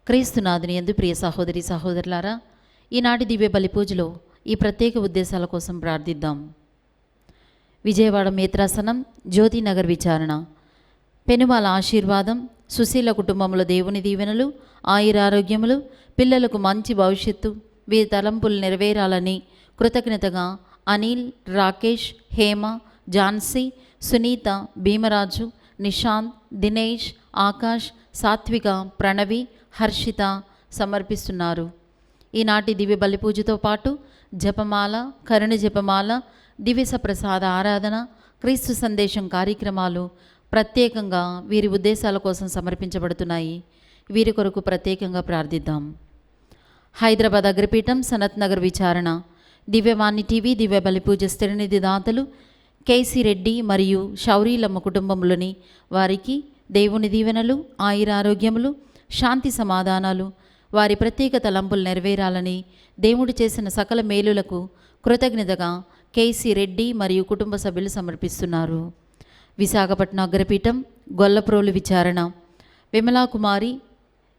క్రీస్తునాథుని యందు ప్రియ సహోదరి సహోదరులారా, ఈనాటి దివ్య బలి పూజలో ఈ ప్రత్యేక ఉద్దేశాల కోసం ప్రార్థిద్దాం. విజయవాడ మేత్రాసనం జ్యోతినగర్ విచారణ. పెనుమాల ఆశీర్వాదం, సుశీల కుటుంబంలో దేవుని దీవెనలు, ఆయురారోగ్యములు, పిల్లలకు మంచి భవిష్యత్తు, వీరి తలంపులు నెరవేరాలని కృతజ్ఞతగా అనిల్, రాకేష్, హేమ, ఝాన్సీ, సునీత, భీమరాజు, నిశాంత్, దినేష్, ఆకాష్, సాత్విక, ప్రణవి, హర్షిత సమర్పిస్తున్నారు. ఈనాటి దివ్య బలి పూజతో పాటు జపమాల, కరుణ జపమాల, దివ్య ప్రసాద ఆరాధన, క్రీస్తు సందేశం కార్యక్రమాలు ప్రత్యేకంగా వీరి ఉద్దేశాల కోసం సమర్పించబడుతున్నాయి. వీరి కొరకు ప్రత్యేకంగా ప్రార్థిద్దాం. హైదరాబాద్ అగ్రపీఠం సనత్ నగర్ విచారణ. దివ్యవాణి టీవీ దివ్య బలి పూజ స్థిరనిధి దాతలు కేసీ రెడ్డి మరియు శౌరీలమ్మ కుటుంబంలోని వారికి దేవుని దీవెనలు, ఆయురారోగ్యములు, శాంతి సమాధానాలు, వారి ప్రత్యేక తలంపులు నెరవేరాలని దేవుడు చేసిన సకల మేలులకు కృతజ్ఞతగా కేసీ రెడ్డి మరియు కుటుంబ సభ్యులు సమర్పిస్తున్నారు. విశాఖపట్నం అగ్రపీఠం గొల్లప్రోలు విచారణ. విమలాకుమారి,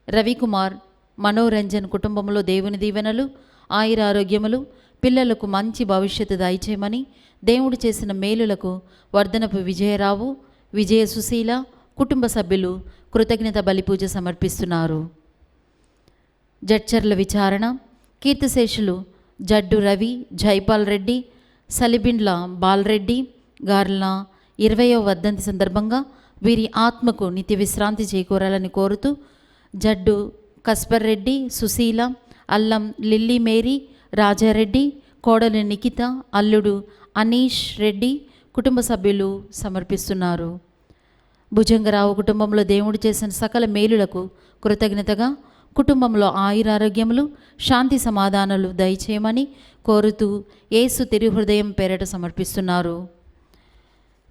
రవికుమార్, మనోరంజన్ కుటుంబంలో దేవుని దీవెనలు, ఆయురారోగ్యములు, పిల్లలకు మంచి భవిష్యత్తు దయచేయమని దేవుడు చేసిన మేలులకు వర్ధనపు విజయరావు, విజయ సుశీల కుటుంబ సభ్యులు కృతజ్ఞత బలిపూజ సమర్పిస్తున్నారు. జడ్చర్ల విచారణ. కీర్తిశేషులు జడ్డు రవి, జైపాల్ రెడ్డి, సలిబిండ్ల బాలరెడ్డి గార్ల 20వ వర్ధంతి సందర్భంగా వీరి ఆత్మకు నిత్య విశ్రాంతి చేకూరాలని కోరుతూ జడ్డు కస్పర్ రెడ్డి, సుశీల, అల్లం లిల్లీ మేరీ, రాజారెడ్డి, కోడలి నిఖిత, అల్లుడు అనీష్ రెడ్డి కుటుంబ సభ్యులు సమర్పిస్తున్నారు. భుజంగరావు కుటుంబంలో దేవుడు చేసిన సకల మేలులకు కృతజ్ఞతగా కుటుంబంలో ఆయురారోగ్యములు, శాంతి సమాధానాలు దయచేయమని కోరుతూ యేసు తిరుహృదయం పేరట సమర్పిస్తున్నారు.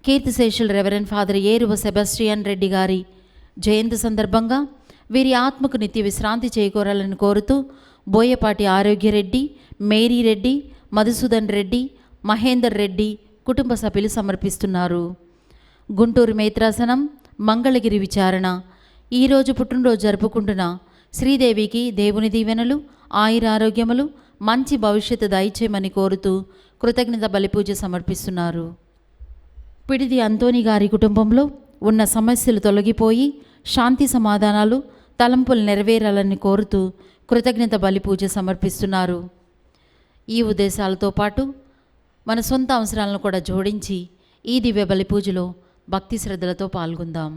కీర్తిశేషులు reverend father Eruva Sebastian Reddy గారి జయంతి సందర్భంగా వీరి ఆత్మకు నిత్య విశ్రాంతి చేకూరాలని కోరుతూ బోయపాటి ఆరోగ్యరెడ్డి, మేరీ రెడ్డి, మధుసూదన్ రెడ్డి, మహేందర్ రెడ్డి కుటుంబ సభ్యులు సమర్పిస్తున్నారు. గుంటూరు మేత్రాసనం మంగళగిరి విచారణ. ఈరోజు పుట్టినరోజు జరుపుకుంటున్న శ్రీదేవికి దేవుని దీవెనలు, ఆయురారోగ్యములు, మంచి భవిష్యత్తు దయచేయమని కోరుతూ కృతజ్ఞత బలిపూజ సమర్పిస్తున్నారు. పిడిది అంతోని గారి కుటుంబంలో ఉన్న సమస్యలు తొలగిపోయి శాంతి సమాధానాలు, తలంపులు నెరవేరాలని కోరుతూ కృతజ్ఞత బలిపూజ సమర్పిస్తున్నారు. ఈ ఉద్దేశాలతో పాటు మన సొంత అవసరాలను కూడా జోడించి ఈ దివ్య బలి పూజలో భక్తి శ్రద్ధలతో పాల్గొందాం.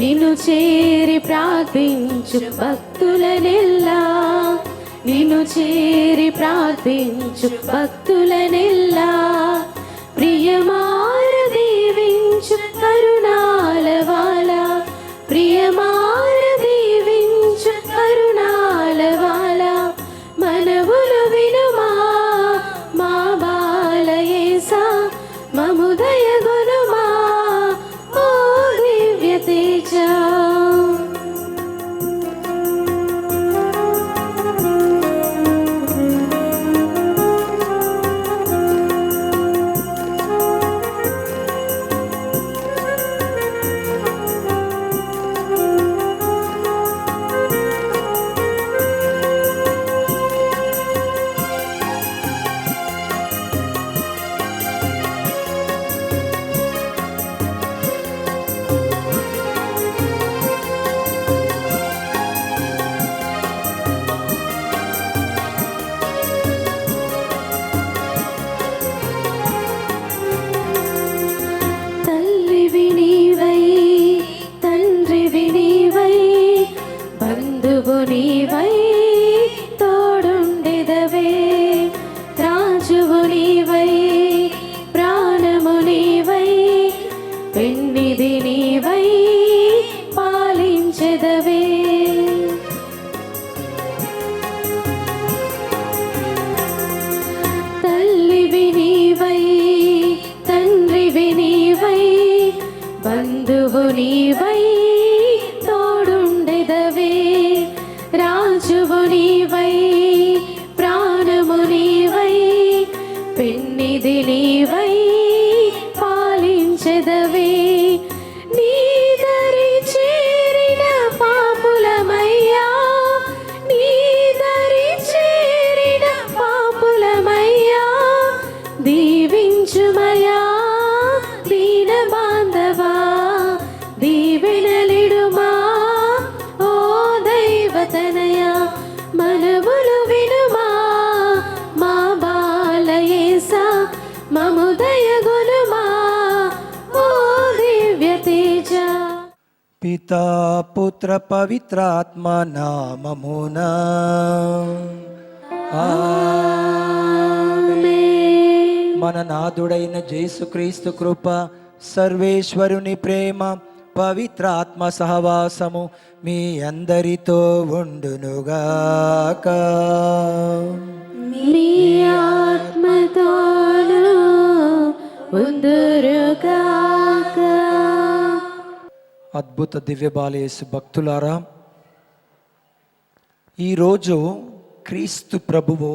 నిన్ను చేరి ప్రార్థించు భక్తులనెల్లా, నిన్ను చేరి ప్రార్థించు భక్తులనెల్లా, ప్రియమార దీవించు కరుణాలవాల, ప్రియమార దీవించు కరుణాలవాల, మనవులు వినుమా మా బాలయేసా, మము దయగొనుమా ఓ దివ్య తేజ. నీవై తోడుండెదవే, రాజువు నీవై ప్రాణము నీవై పెన్నిది నీవై పాలించెదవే. తల్లివి నీవై తండ్రివి నీవై బంధువు నీవై తోడుండెదవే, రాజువు నీవై ప్రాణము నీవై పెన్నిది నీవై పాలించెదవే. నీ దరి చేరిన పాపులమయ్యా, నీ దరి చేరిన పాపులమయ్యా, దీవించుమయా దీన బాంధవా, దీవెనలిడుమా ఓ దైవతనయా, మనవులు వినుమా మా బాలయేసా, మము దయగొనుమా ఓ దివ్య తేజ. పితా పుత్ర పవిత్రాత్మ నామమున ఆమేన్. మన నాథుడైన యేసుక్రీస్తు కృప, సర్వేశ్వరుని ప్రేమ, పవిత్రాత్మ సహవాసము మీ అందరితో ఉండునుగాక. మీ ఆత్మతోను ఉందురుగాక. అద్భుత దివ్య బాలయేసు భక్తులారా, ఈరోజు క్రీస్తు ప్రభువు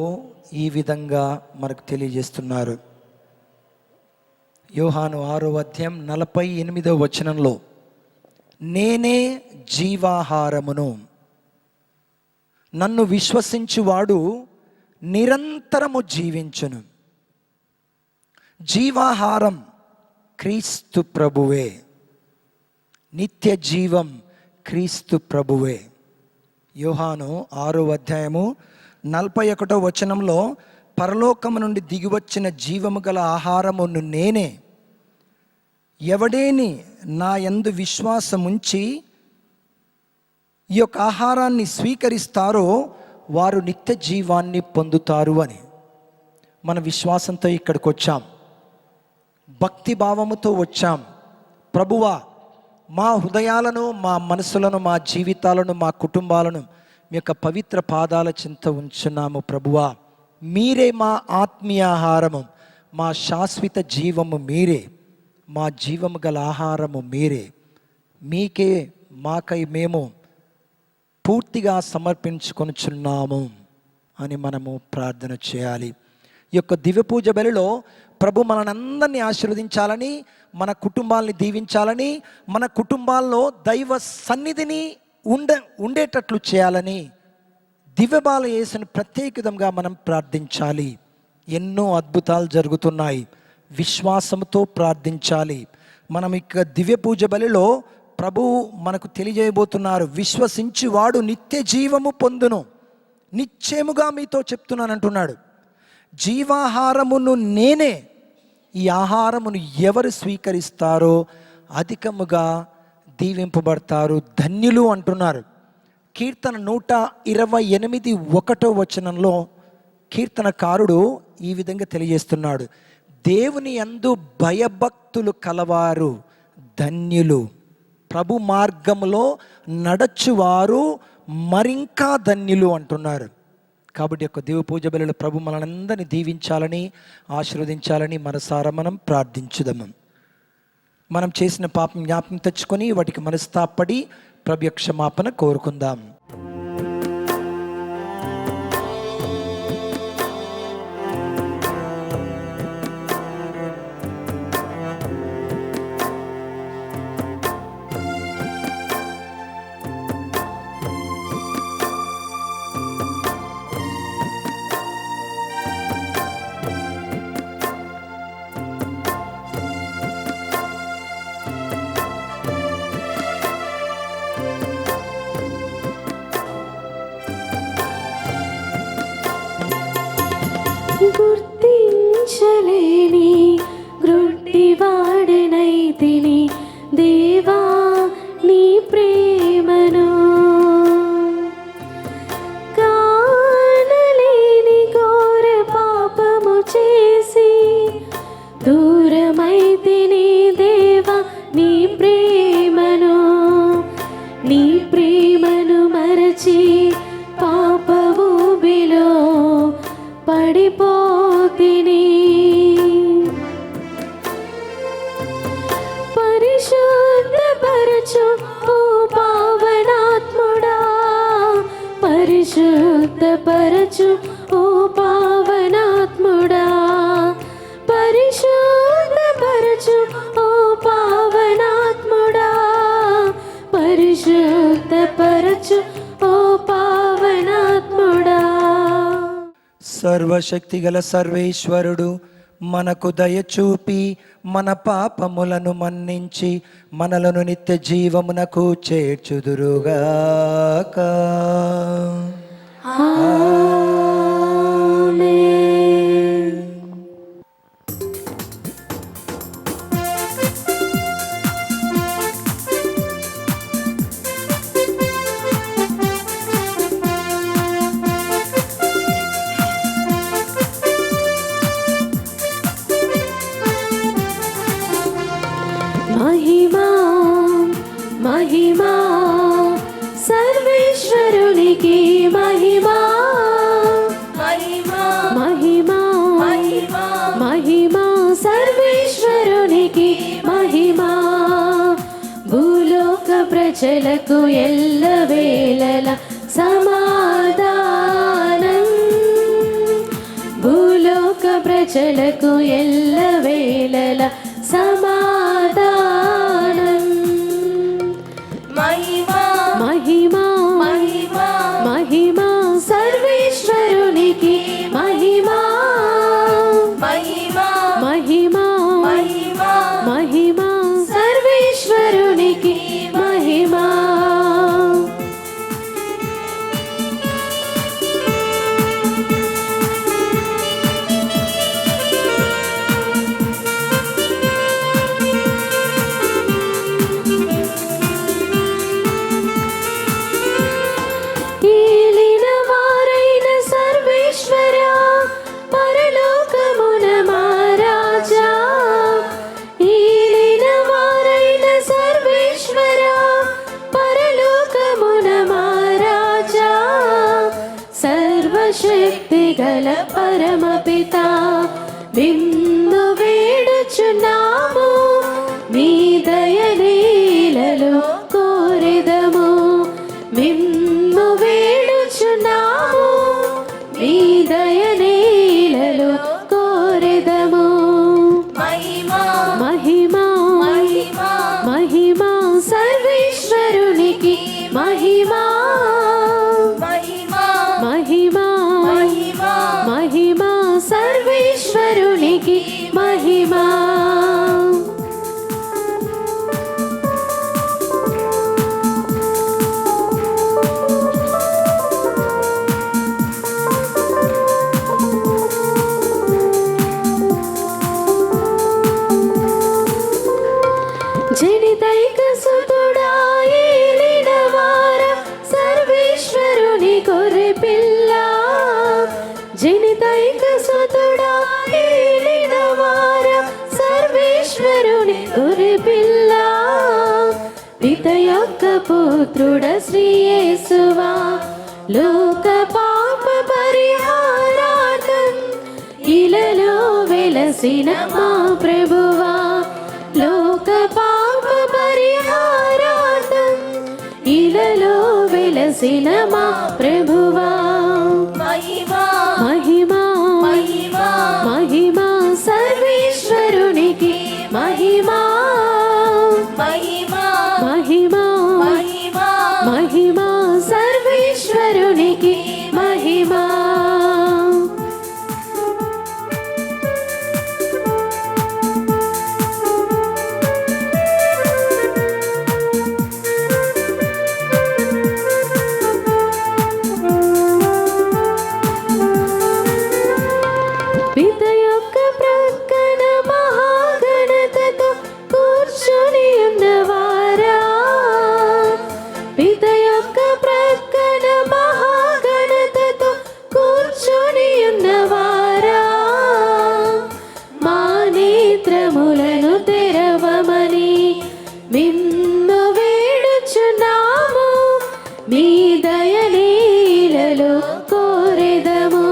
ఈ విధంగా మనకు తెలియజేస్తున్నారు. యోహాను 6:48 నేనే జీవాహారమును, నన్ను విశ్వసించువాడు నిరంతరము జీవించును. జీవాహారం క్రీస్తు ప్రభువే, నిత్య జీవం క్రీస్తు ప్రభువే. యోహాను 6:41 పరలోకము నుండి దిగివచ్చిన జీవము గల ఆహారమును నేనే, ఎవడేని నా యందు విశ్వాసముంచి ఈ యొక్క ఆహారాన్ని స్వీకరిస్తారో వారు నిత్య జీవాన్ని పొందుతారు అని. మన విశ్వాసంతో ఇక్కడికి వచ్చాం, భక్తి భావముతో వచ్చాం. ప్రభువా, మా హృదయాలను, మా మనసులను, మా జీవితాలను, మా కుటుంబాలను మీ యొక్క పవిత్ర పాదాల చింత ఉంచున్నాము. ప్రభువా, మీరే మా ఆత్మీయ ఆహారము, మా శాశ్వత జీవము మీరే, మా జీవము గల ఆహారము మీరే. మీకే మాకై మేము పూర్తిగా సమర్పించుకొనుచున్నాము అని మనము ప్రార్థన చేయాలి. ఈ యొక్క దివ్య పూజ బలిలో ప్రభు మనందరినీ ఆశీర్వదించాలని, మన కుటుంబాలని దీవించాలని, మన కుటుంబాల్లో దైవ సన్నిధిని ఉండేటట్లు చేయాలని దివ్య బాలయేసుని ప్రత్యేకంగా మనం ప్రార్థించాలి. ఎన్నో అద్భుతాలు జరుగుతున్నాయి, విశ్వాసంతో ప్రార్థించాలి. మనం ఇక దివ్య పూజ బలిలో ప్రభువు మనకు తెలియజేయబోతున్నారు, విశ్వసించువాడు నిత్య జీవము పొందును. నిశ్చయముగా మీతో చెప్తున్నానంటున్నాడు. జీవాహారమును నేనే, ఈ ఆహారమును ఎవరు స్వీకరిస్తారో అధికముగా దీవింపబడతారు, ధన్యులు అంటున్నారు. కీర్తన 128:1 కీర్తనకారుడు ఈ విధంగా తెలియజేస్తున్నాడు, దేవుని యందు భయభక్తులు కలవారు ధన్యులు, ప్రభు మార్గములో నడచువారు మరింకా ధన్యులు అంటున్నారు. కాబట్టి యొక్క దేవ పూజ బలిలో ప్రభు మనందరినీ దీవించాలని, ఆశీర్వదించాలని మనసారా మనం ప్రార్థించుదాము. మనం చేసిన పాపం జ్ఞాపకం తెచ్చుకొని వాటికి మనస్తాపడి ప్రభు క్షమాపణ కోరుకుందాం. గుర్తించలేని గ్రుడ్డివాడనైతిని దేవా నీ ప్రేమను, పాప ఊబిలో పడిపోతిని. పరిశుద్ధపరచు ఓ పావనాత్ముడా, పరిశుద్ధపరచు ఓ పావనాత్ముడా, పరిశుద్ధపరచు ఓ పావనాత్ముడా, పరిశుద్ధపరచు ఓ పావనాత్ముడా. సర్వశక్తిగల సర్వేశ్వరుడు మనకు దయచూపి మన పాపములను మన్నించి మనలను నిత్య జీవమునకు చేర్చుదురుగాక. ఆమేన్. మహిమా మహిమా సర్వేశ్వరునికి మహిమా, మహిమా మహిమా మహిమా సర్వేశ్వరునికి మహిమా. భూలోక ప్రజలకు ఎల్లవేళల సమాధానం, భూలోక ప్రజలకు ఎల్లవేళల సమాధానం. మహిమా మహిమా మహిమా మహిమా సర్వేశ్వరునికి మహిమా, మహిమా మహిమా మహిమా మహిమా సర్వేశ్వరునికి మహిమా. ఏలిన వారైన సర్వేశ్వరా, పరలోకమున మహారాజా, ఏలిన వారైన సర్వేశ్వరా, పరలోకమున మహారాజా, సర్వశక్తి గల పరమపిత నిన్ను వేడుచున్నాము, మీ దయలీలలో కోరెదము. నిన్ను వేడుచున్నాము, మీ దయలీలలో కోరెదము. మహిమా మహిమా మహిమా మహిమా సర్వేశ్వరునికి మహిమా, మహిమా మహిమా మహిమా మహిమా సర్వేశ్వరునికి మహిమా. జనితైక సుతుడా, ఏలిన వార సర్వేశ్వరుని గొర్రె పిల్ల, జనితైక సుతుడా, ఏలిన వార సర్వేశ్వరుని గొర్రె పిల్ల, పిత యొక్క పుత్రుడ శ్రీ యేసువా, లోక పాప పరిహారార్థం ఇలలో వెలసిన మా ప్రభువా, లోక పాప పరిహారార్థం ఇలలో వెలసిన మా ప్రభువా. మహిమా మహిమా మహిమా మహిమా సర్వేశ్వరునికి మహిమా, మహిమా మహిమా మహిమా మహిమా సర్వేశ్వరునికి మహిమా. కోరెదము.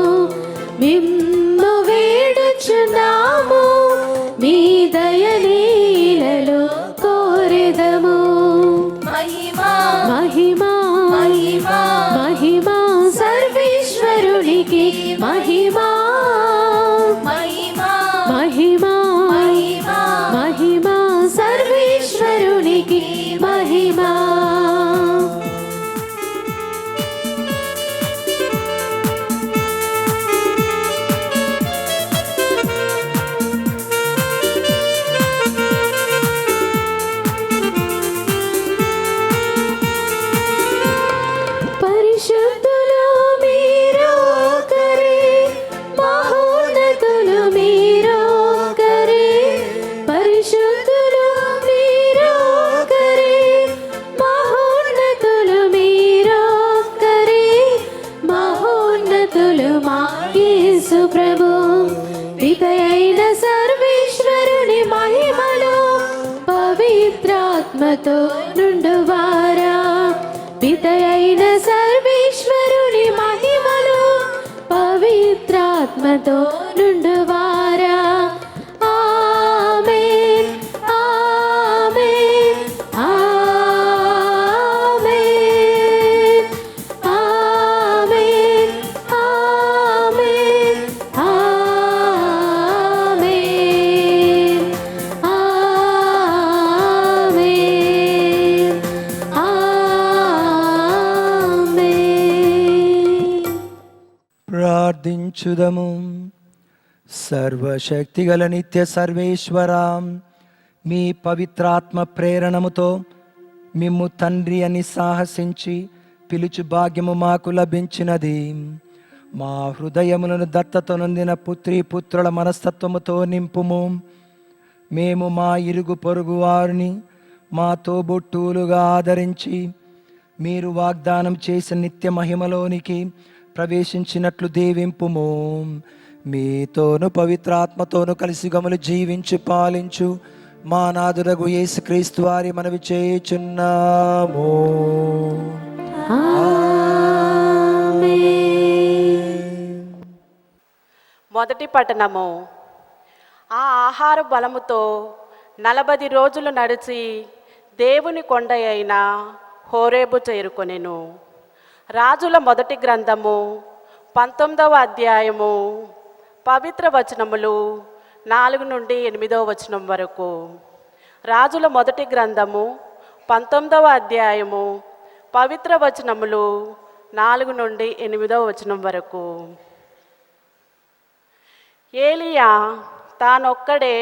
మిమ్ము వేడుచున్నాము, మీ దయలీలలో కోరెదము. మహిమా మహిమా మహిమా మహిమా సర్వేశ్వరునికి మహిమా మహిమా మహిమా మహిమా మహిమా సర్వేశ్వరునికి మహిమా. పరిశుద్ధులు మీరొక్కరే, మహోన్నతులు మీరొక్కరే. పరిశుద్ధులు మీరొక్కరే, మహోన్నతులు మీరొక్కరే. మహోన్నతులు మా యేసు ప్రభు. పితయైన సర్వేశ్వరుని మహిమలో పవిత్రాత్మతో నుండువారా. పితయైన సర్వేశ్వరుని మహిమలో పవిత్రాత్మతో నుండువారా. ఆమేన్ ఆమేన్ ఆమేన్ ఆమేన్ ఆమేన్ ఆమేన్ ఆమేన్ ఆమేన్. ప్రార్థించుదము. సర్వశక్తిగల నిత్య సర్వేశ్వరాం, మీ పవిత్రాత్మ ప్రేరణముతో మిమ్ము తండ్రి అని సాహసించి పిలుచు భాగ్యము మాకు లభించినది. మా హృదయములను దత్తత నొందిన పుత్రీ పుత్రుల మనస్తత్వముతో నింపుము. మేము మా ఇరుగు పొరుగు వారిని మా తోబుట్టువులుగా ఆదరించి మీరు వాగ్దానం చేసిన నిత్య మహిమలోనికి ప్రవేశించినట్లు దీవింపుము. మీతోను పవిత్రాత్మతోను కలిసి గమలు జీవించు పాలించు మా నాదురగు యేసుక్రీస్తు వారి మనవి చేయుచున్నాము. మొదటి పట్టణము. ఆ ఆహార బలముతో 40 రోజులు నడిచి దేవుని కొండ అయిన హోరేబు చేరుకొనెను. రాజుల మొదటి గ్రంథము 19వ అధ్యాయము పవిత్ర వచనములు 4 నుండి 8వ వచనం వరకు. రాజుల మొదటి గ్రంథము 19వ అధ్యాయము పవిత్ర వచనములు 4 నుండి 8వ వచనం వరకు. ఏలియా తానొక్కడే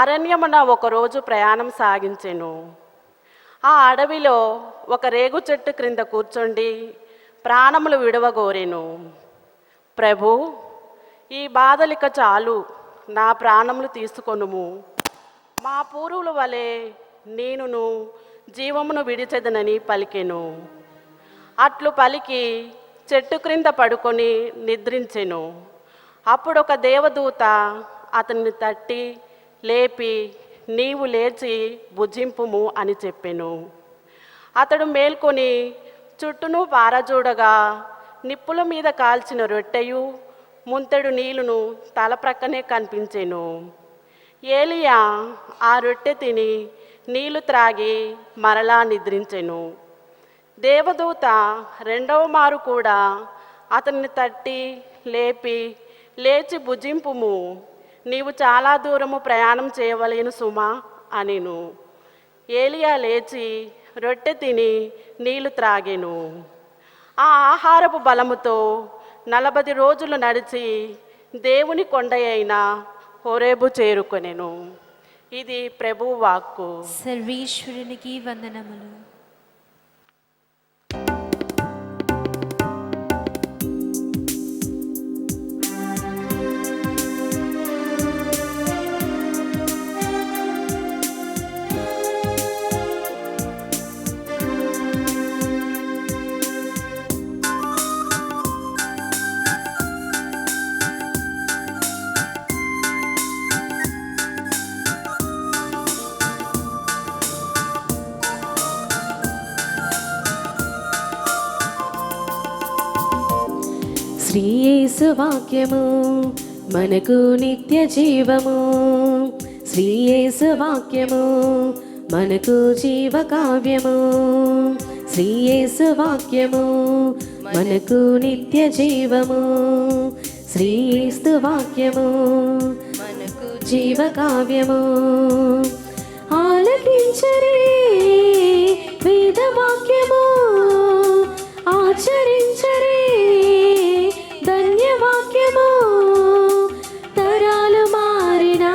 అరణ్యమున ఒకరోజు ప్రయాణం సాగించెను. ఆ అడవిలో ఒక రేగు చెట్టు క్రింద కూర్చొండి ప్రాణములు విడవగోరెను. ప్రభు, ఈ బాధలిక చాలు, నా ప్రాణములు తీసుకొనుము. మా పూర్వుల వలె నేనును జీవమును విడిచెదనని పలికెను. అట్లు పలికి చెట్టు క్రింద పడుకొని నిద్రించెను. అప్పుడొక దేవదూత అతన్ని తట్టి లేపి, నీవు లేచి భుజింపుము అని చెప్పెను. అతడు మేల్కొని చుట్టూను పారజూడగా నిప్పుల మీద కాల్చిన రొట్టెయు ముంతెడు నీళ్లును తల ప్రక్కనే కనిపించెను. ఏలియా ఆ రొట్టె తిని నీళ్లు త్రాగి మరలా నిద్రించెను. దేవదూత రెండవ మారు కూడా అతన్ని తట్టి లేపి, లేచి భుజింపుము, నీవు చాలా దూరము ప్రయాణం చేయవలెను సుమా అనెను. ఏలియా లేచి రొట్టె తిని నీళ్లు త్రాగెను. ఆ ఆహారపు బలముతో 40 రోజులు నడిచి దేవుని కొండ అయిన హోరేబు చేరుకొనెను. ఇది ప్రభువు వాక్కు. సర్వేశ్వరునికి వందనములు. శ్రీ యేసు వాక్యము మనకు నిత్య జీవము. శ్రీ యేసు వాక్యము మనకు జీవ కావ్యము. శ్రీ యేసు వాక్యము మనకు నిత్య జీవము. శ్రీ యేసు వాక్యము మనకు జీవ కావ్యము. ఆలకించరే వేద వాక్యము, ఆచరించరే ధన్యవాక్యము. తరాలు మారినా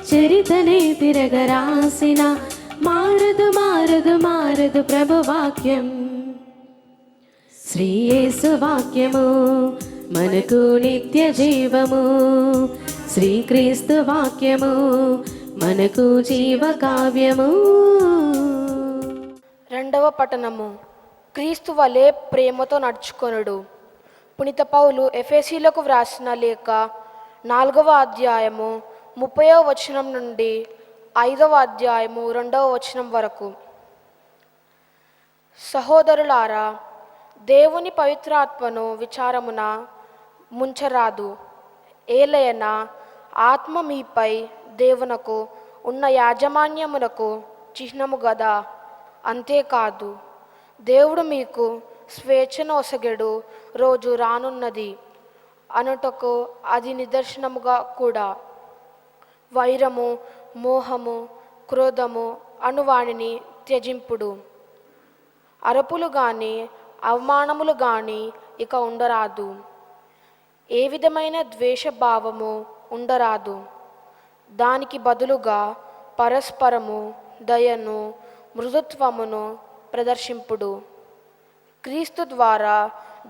చరితనే తిరగరాసిన మారదు మారదు మారదు ప్రభు వాక్యం. శ్రీ యేసు వాక్యము మనకు నిత్య జీవము. శ్రీక్రీస్తు వాక్యము మనకు జీవ కావ్యము. రెండవ పఠనము. క్రీస్తు వలె ప్రేమతో నడుచుకొనుడు. పునీత పౌలు ఎఫెసీలకు వ్రాసిన లేఖ 4వ అధ్యాయము 30వ వచనం నుండి 5వ అధ్యాయము 2వ వచనం వరకు. సహోదరులారా, దేవుని పవిత్రాత్మను విచారమున ముంచరాదు. ఏలయన ఆత్మ మీపై దేవునకు ఉన్న యాజమాన్యమునకు చిహ్నము గదా. అంతేకాదు, దేవుడు మీకు స్వేచ్ఛను ఒసగెడు రోజు రానున్నది అనుటకు అది నిదర్శనముగా కూడా. వైరము, మోహము, క్రోధము అను వానిని త్యజింపుడు. అరపులు గాని అవమానములు గాని ఇక ఉండరాదు. ఏ విధమైన ద్వేషభావము ఉండరాదు. దానికి బదులుగా పరస్పరము దయను మృదుత్వమును ప్రదర్శింపుడు. క్రీస్తు ద్వారా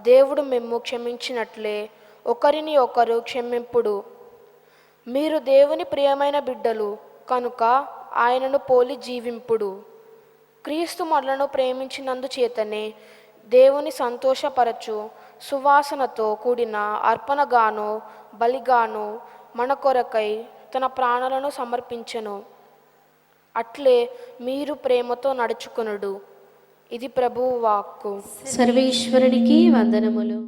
దేవుడు మిమ్ము క్షమించినట్లే ఒకరిని ఒకరు క్షమింపుడు. మీరు దేవుని ప్రియమైన బిడ్డలు కనుక ఆయనను పోలి జీవింపుడు. క్రీస్తు మనలను ప్రేమించినందుచేతనే దేవుని సంతోషపరచు సువాసనతో కూడిన అర్పణగాను బలిగాను మన కొరకై తన ప్రాణాలను సమర్పించెను. అట్లే మీరు ప్రేమతో నడుచుకొనుడు. ఇది ప్రభువు వాక్కు. సర్వేశ్వరునికి వందనములు.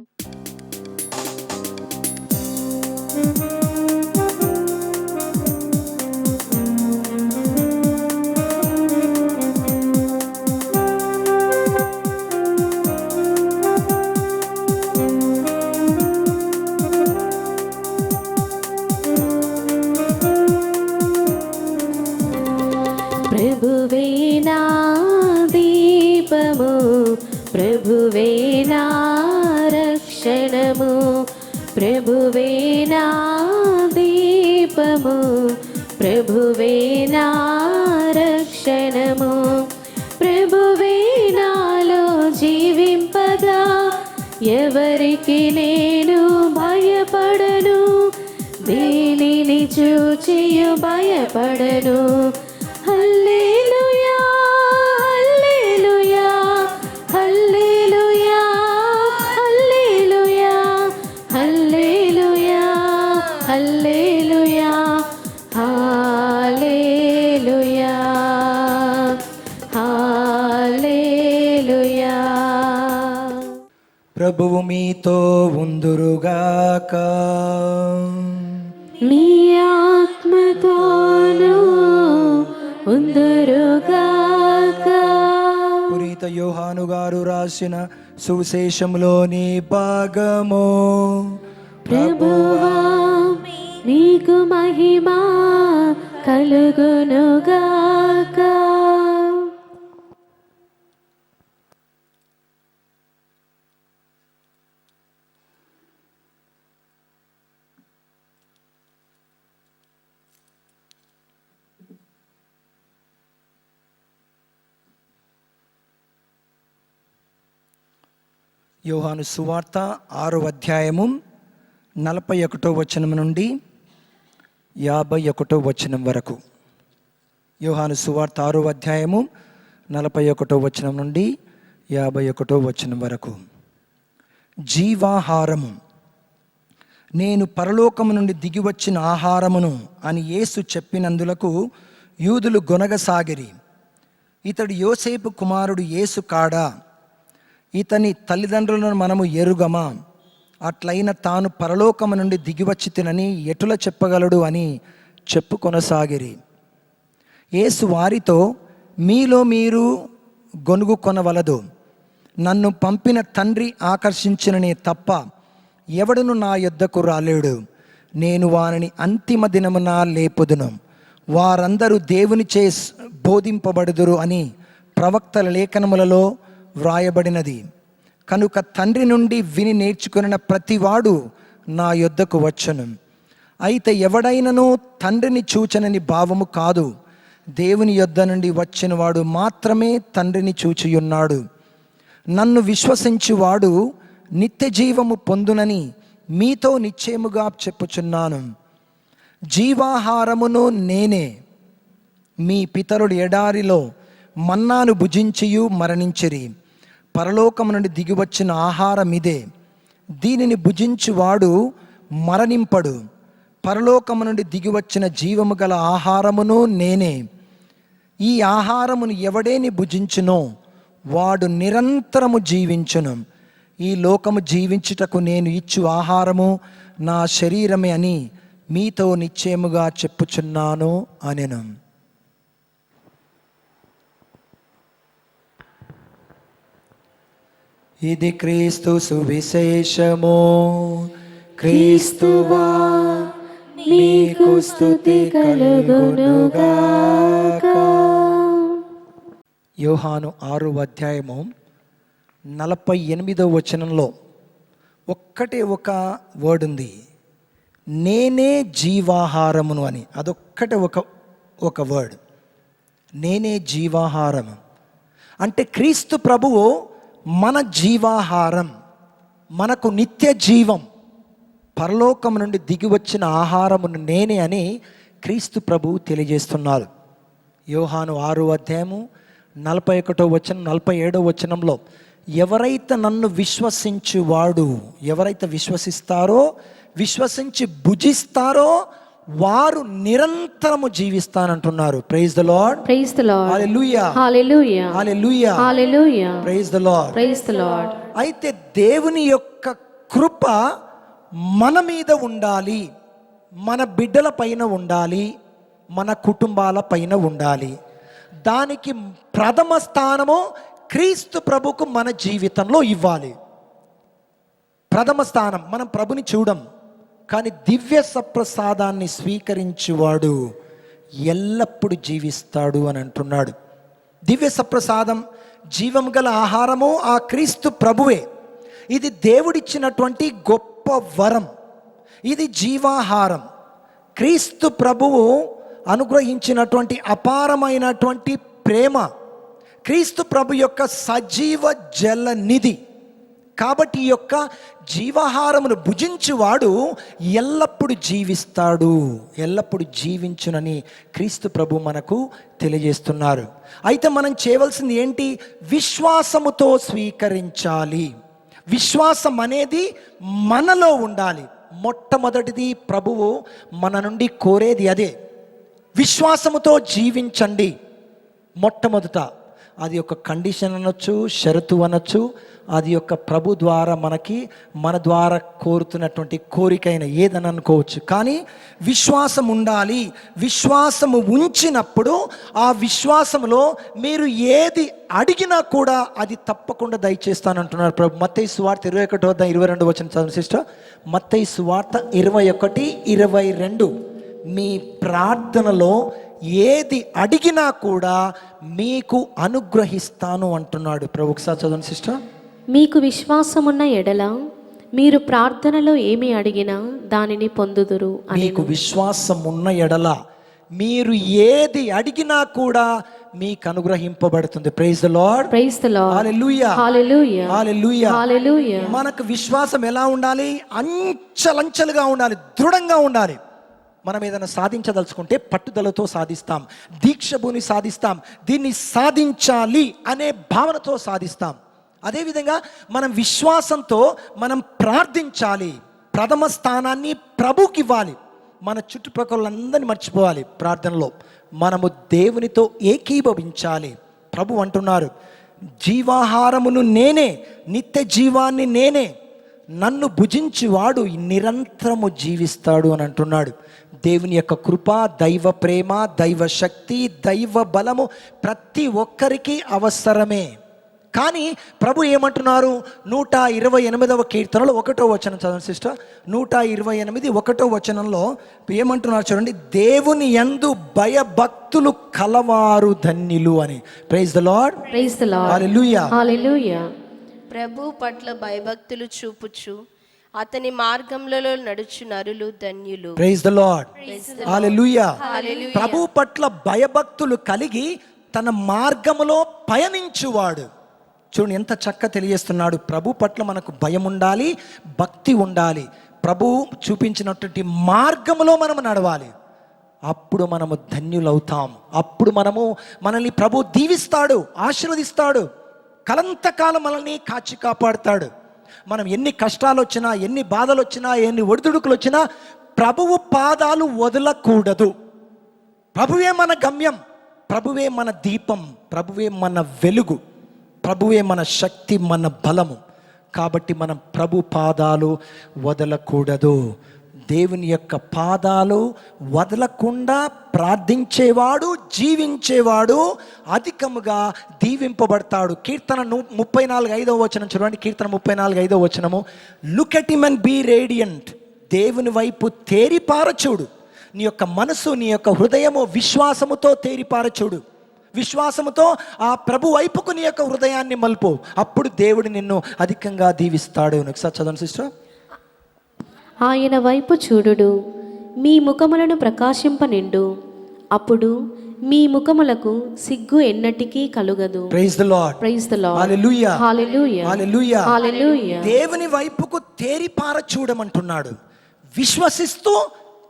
ప్రభువే నా దీపము, ప్రభువే నా రక్షణము. ప్రభువే నా దీపము, ప్రభువే నా రక్షణము. ప్రభువే నాలో జీవింపగా ఎవరికి నేను భయపడను. దేనిని చూచియు భయపడను. హల్లెలూయా, hallelujah, hallelujah, hallelujah, hallelujah, hallelujah, hallelujah, హల్లెలూయా. ప్రభువు మీతో ఉందురుగాక. మీ ఆత్మతోను ఉందురుగాక. పునీత యోహాను గారు రాసిన సువిశేషంలోని భాగము. ప్రభువా నీకు మహిమ కలుగునుగాక. యోహాను సువార్త 6వ అధ్యాయము 41వ వచనం నుండి 51వ వచనం వరకు. యోహాను సువార్త 6వ అధ్యాయము 41వ వచనం నుండి 51వ వచనం వరకు. జీవాహారము, నేను పరలోకము నుండి దిగివచ్చిన ఆహారమును అని యేసు చెప్పినందులకు యూదులు గొనగసాగిరి. ఇతడు యోసేపు కుమారుడు యేసు కాడా? ఇతని తల్లిదండ్రులను మనము ఎరుగమా? అట్లయిన తాను పరలోకము నుండి దిగివచ్చి తినని ఎటుల చెప్పగలడు అని చెప్పుకొనసాగిరి. యేసు వారితో, మీలో మీరు గొనుగు కొనవలదు. నన్ను పంపిన తండ్రి ఆకర్షించిననే తప్ప ఎవడును నా యొద్దకు రాలేడు. నేను వారిని అంతిమ దినమున లేపుదును. వారందరూ దేవునిచే బోధింపబడుదురు అని ప్రవక్తల లేఖనములలో వ్రాయబడినది. కనుక తండ్రి నుండి విని నేర్చుకున్న ప్రతివాడు నా యొద్దకు వచ్చును. అయితే ఎవడైనను తండ్రిని చూచనని భావము కాదు, దేవుని యొద్ద నుండి వచ్చినవాడు మాత్రమే తండ్రిని చూచియున్నాడు. నన్ను విశ్వసించువాడు నిత్య జీవము పొందునని మీతో నిశ్చయముగా చెప్పుచున్నాను. జీవాహారమును నేనే. మీ పితరులు ఎడారిలో మన్నాను భుజించియు మరణించిరి. పరలోకము నుండి దిగివచ్చిన ఆహారం ఇదే. దీనిని భుజించువాడు మరణింపడు. పరలోకము నుండి దిగివచ్చిన జీవము గల ఆహారమును నేనే. ఈ ఆహారమును ఎవడేని భుజించునో వాడు నిరంతరము జీవించును. ఈ లోకము జీవించుటకు నేను ఇచ్చు ఆహారము నా శరీరమే అని మీతో నిశ్చయముగా చెప్పుచున్నాను అనెను. ఇది క్రీస్తు సువిశేషము. క్రీస్తువా మీకు స్తుతి కలుగునుగాక. యోహాను 6:48 ఒక్కటే ఒక వర్డ్ ఉంది, నేనే జీవాహారమును అని. అదొక్కటే ఒక వర్డ్, నేనే జీవాహారము. అంటే క్రీస్తు ప్రభువు మన జీవాహారం, మనకు నిత్య జీవం, పరలోకం నుండి దిగి వచ్చిన ఆహారమును నేనే అని క్రీస్తు ప్రభువు తెలియజేస్తున్నారు. యోహాను 6:41-47 ఎవరైతే నన్ను విశ్వసించువాడు, ఎవరైతే విశ్వసిస్తారో, విశ్వసించి భుజిస్తారో వారు నిరంతరము జీవిస్తానంటున్నారు. Praise the Lord, praise the Lord, hallelujah, hallelujah, hallelujah, hallelujah, praise the Lord, praise the Lord. అయితే దేవుని యొక్క కృప మన మీద ఉండాలి, మన బిడ్డల పైన ఉండాలి, మన కుటుంబాల పైన ఉండాలి. దానికి ప్రథమ స్థానము క్రీస్తు ప్రభుకు మన జీవితంలో ఇవ్వాలి. ప్రథమ స్థానం. మనం ప్రభుని చూడం, కానీ దివ్య సప్రసాదాన్ని స్వీకరించువాడు ఎల్లప్పుడూ జీవిస్తాడు అని అంటున్నాడు. దివ్య సప్రసాదం, జీవం గల ఆహారము ఆ క్రీస్తు ప్రభువే. ఇది దేవుడిచ్చినటువంటి గొప్ప వరం. ఇది జీవాహారం. క్రీస్తు ప్రభువు అనుగ్రహించినటువంటి అపారమైనటువంటి ప్రేమ, క్రీస్తు ప్రభు యొక్క సజీవ జల నిధి. కాబట్టి ఈ యొక్క జీవాహారమును భుజించువాడు ఎల్లప్పుడూ జీవిస్తాడు, ఎల్లప్పుడూ జీవించునని క్రీస్తు ప్రభు మనకు తెలియజేస్తున్నారు. అయితే మనం చేయవలసింది ఏంటి? విశ్వాసముతో స్వీకరించాలి. విశ్వాసం అనేది మనలో ఉండాలి. మొట్టమొదటిది ప్రభువు మన నుండి కోరేది అదే, విశ్వాసముతో జీవించండి. మొట్టమొదట అది ఒక కండిషన్ అనొచ్చు, షరతు అనొచ్చు. అది యొక్క ప్రభు ద్వారా మన ద్వారా కోరుతున్నటువంటి కోరికైన ఏదని అనుకోవచ్చు. కానీ విశ్వాసం ఉండాలి. విశ్వాసము ఉంచినప్పుడు ఆ విశ్వాసములో మీరు ఏది అడిగినా కూడా అది తప్పకుండా దయచేస్తానంటున్నారు ప్రభు. మత్తయి సువార్త 21:22 చదువు సిస్టర్. మత్తయి సువార్త 21:22 మీ ప్రార్థనలో ఏది అడిగినా కూడా మీకు అనుగ్రహిస్తాను అంటున్నాడు ప్రభు. ఒకసారి చదవండి సిస్టర్. మీకు విశ్వాసమున్న ఎడల మీరు ప్రార్థనలో ఏమి అడిగినా దానిని పొందుదురు అని. మీకు విశ్వాసం ఉన్న ఎడల మీరు ఏది అడిగినా కూడా మీకు అనుగ్రహింపబడుతుంది. Praise the Lord, praise the Lord, hallelujah, hallelujah, hallelujah, hallelujah. మనకు విశ్వాసం ఎలా ఉండాలి? అంచలంచలుగా ఉండాలి, దృఢంగా ఉండాలి. మనం ఏదైనా సాధించదలుచుకుంటే పట్టుదలతో సాధిస్తాం, దీక్షభూని సాధిస్తాం, దీన్ని సాధించాలి అనే భావనతో సాధిస్తాం. అదేవిధంగా మనం విశ్వాసంతో మనం ప్రార్థించాలి. ప్రథమ స్థానాన్ని ప్రభుకి ఇవ్వాలి. మన చుట్టుపక్కలందరినీ మర్చిపోవాలి. ప్రార్థనలో మనము దేవునితో ఏకీభవించాలి. ప్రభు అంటున్నారు, జీవాహారమును నేనే, నిత్య జీవాన్ని నేనే. నన్ను భుజించువాడు నిరంతరము జీవిస్తాడు అని అంటున్నాడు. దేవుని యొక్క కృప, దైవ ప్రేమ, దైవ శక్తి, దైవ బలము ప్రతి ఒక్కరికి అవసరమే. కానీ ప్రభు ఏమంటున్నారు? 128వ కీర్తనలో 1వ వచనం చదవండి సిస్టర్. 128 1వ వచనంలో ఏమంటున్నారు చూడండి, దేవుని యందు భయభక్తులు కలవారు ధన్యులు అని. Praise the Lord, praise the Lord, hallelujah, hallelujah. ప్రభు పట్ల భయభక్తులు చూపుచు అతని మార్గములలో నడుచు నరులు ధన్యులు. Praise the Lord, hallelujah. ప్రభు పట్ల భయభక్తులు కలిగి తన మార్గములో పయనించువాడు. చూడండి ఎంత చక్కగా తెలియజేస్తున్నాడు. ప్రభు పట్ల మనకు భయం ఉండాలి, భక్తి ఉండాలి. ప్రభు చూపించినటువంటి మార్గములో మనము నడవాలి. అప్పుడు మనము ధన్యులవుతాం. అప్పుడు మనల్ని ప్రభు దీవిస్తాడు, ఆశీర్వదిస్తాడు, కలంతకాలం మనల్ని కాచి కాపాడుతాడు. మనం ఎన్ని కష్టాలు వచ్చినా, ఎన్ని బాధలు వచ్చినా, ఎన్ని ఒడిదుడుకులు వచ్చినా ప్రభువు పాదాలు వదలకూడదు. ప్రభువే మన గమ్యం, ప్రభువే మన దీపం, ప్రభువే మన వెలుగు, ప్రభువే మన శక్తి, మన బలము. కాబట్టి మనం ప్రభు పాదాలు వదలకూడదు. దేవుని యొక్క పాదాలు వదలకుండా ప్రార్థించేవాడు, జీవించేవాడు అధికముగా దీవింపబడతాడు. కీర్తన 34:5వ వచనం చూడండి. కీర్తన 34:5వ వచనము, look at him and be radiant. దేవుని వైపు తేరిపారచూడు. నీ యొక్క మనసు, నీ యొక్క హృదయము విశ్వాసముతో తేరిపారచూడు. విశ్వాసముతో ఆ ప్రభు వైపుకు నీ యొక్క హృదయాన్ని మలుపు. అప్పుడు దేవుడు నిన్ను అధికంగా దీవిస్తాడు. ఒకసారి చదవండి సిస్టర్. ఆయన వైపు చూడుడు, మీ ముఖములను ప్రకాశింపనిండు, అప్పుడు మీ ముఖములకు సిగ్గు ఎన్నటికీ కలుగదు. Praise the Lord, praise the Lord, hallelujah, hallelujah, hallelujah, hallelujah. దేవుని వైపుకు తేరిపార చూడమంటున్నాడు. విశ్వసిస్తూ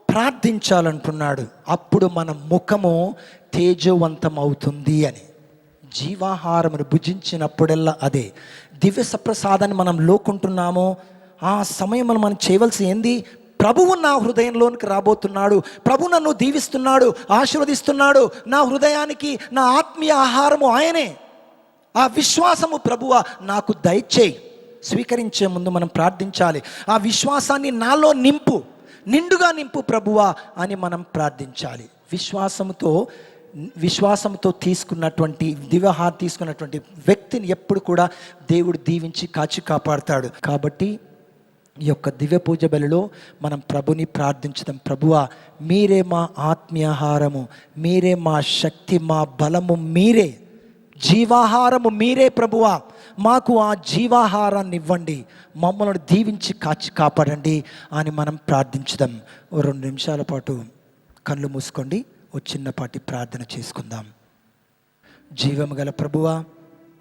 ప్రార్థించాలంటున్నాడు. అప్పుడు మన ముఖము తేజవంతం అవుతుంది అని. జీవాహారమును భుజించినప్పుడల్లా అదే దివ్య సప్రసాదాన్ని మనం లోకుంటున్నామో ఆ సమయంలో మనం చేయవలసి ఏంది? ప్రభువు నా హృదయంలోనికి రాబోతున్నాడు, ప్రభు నన్ను దీవిస్తున్నాడు, ఆశీర్వదిస్తున్నాడు, నా హృదయానికి నా ఆత్మీయ ఆహారము ఆయనే. ఆ విశ్వాసము ప్రభువా నాకు దయచేయి. స్వీకరించే ముందు మనం ప్రార్థించాలి. ఆ విశ్వాసాన్ని నాలో నింపు, నిండుగా నింపు ప్రభువా అని మనం ప్రార్థించాలి. విశ్వాసంతో తీసుకున్నటువంటి దివ్యహారం తీసుకున్నటువంటి వ్యక్తిని ఎప్పుడు కూడా దేవుడు దీవించి కాచి కాపాడుతాడు. కాబట్టి ఈ యొక్క దివ్య పూజ బలిలో మనం ప్రభుని ప్రార్థించడం. ప్రభువా, మీరే మా ఆత్మీయాహారము, మీరే మా శక్తి, మా బలము మీరే, జీవాహారము మీరే ప్రభువా. మాకు ఆ జీవాహారాన్ని ఇవ్వండి, మమ్మల్ని దీవించి కాచి కాపాడండి అని మనం ప్రార్థించుదాం. 2 నిమిషాల పాటు కళ్ళు మూసుకోండి, ఓ చిన్నపాటి ప్రార్థన చేసుకుందాం. జీవము గల ప్రభువా,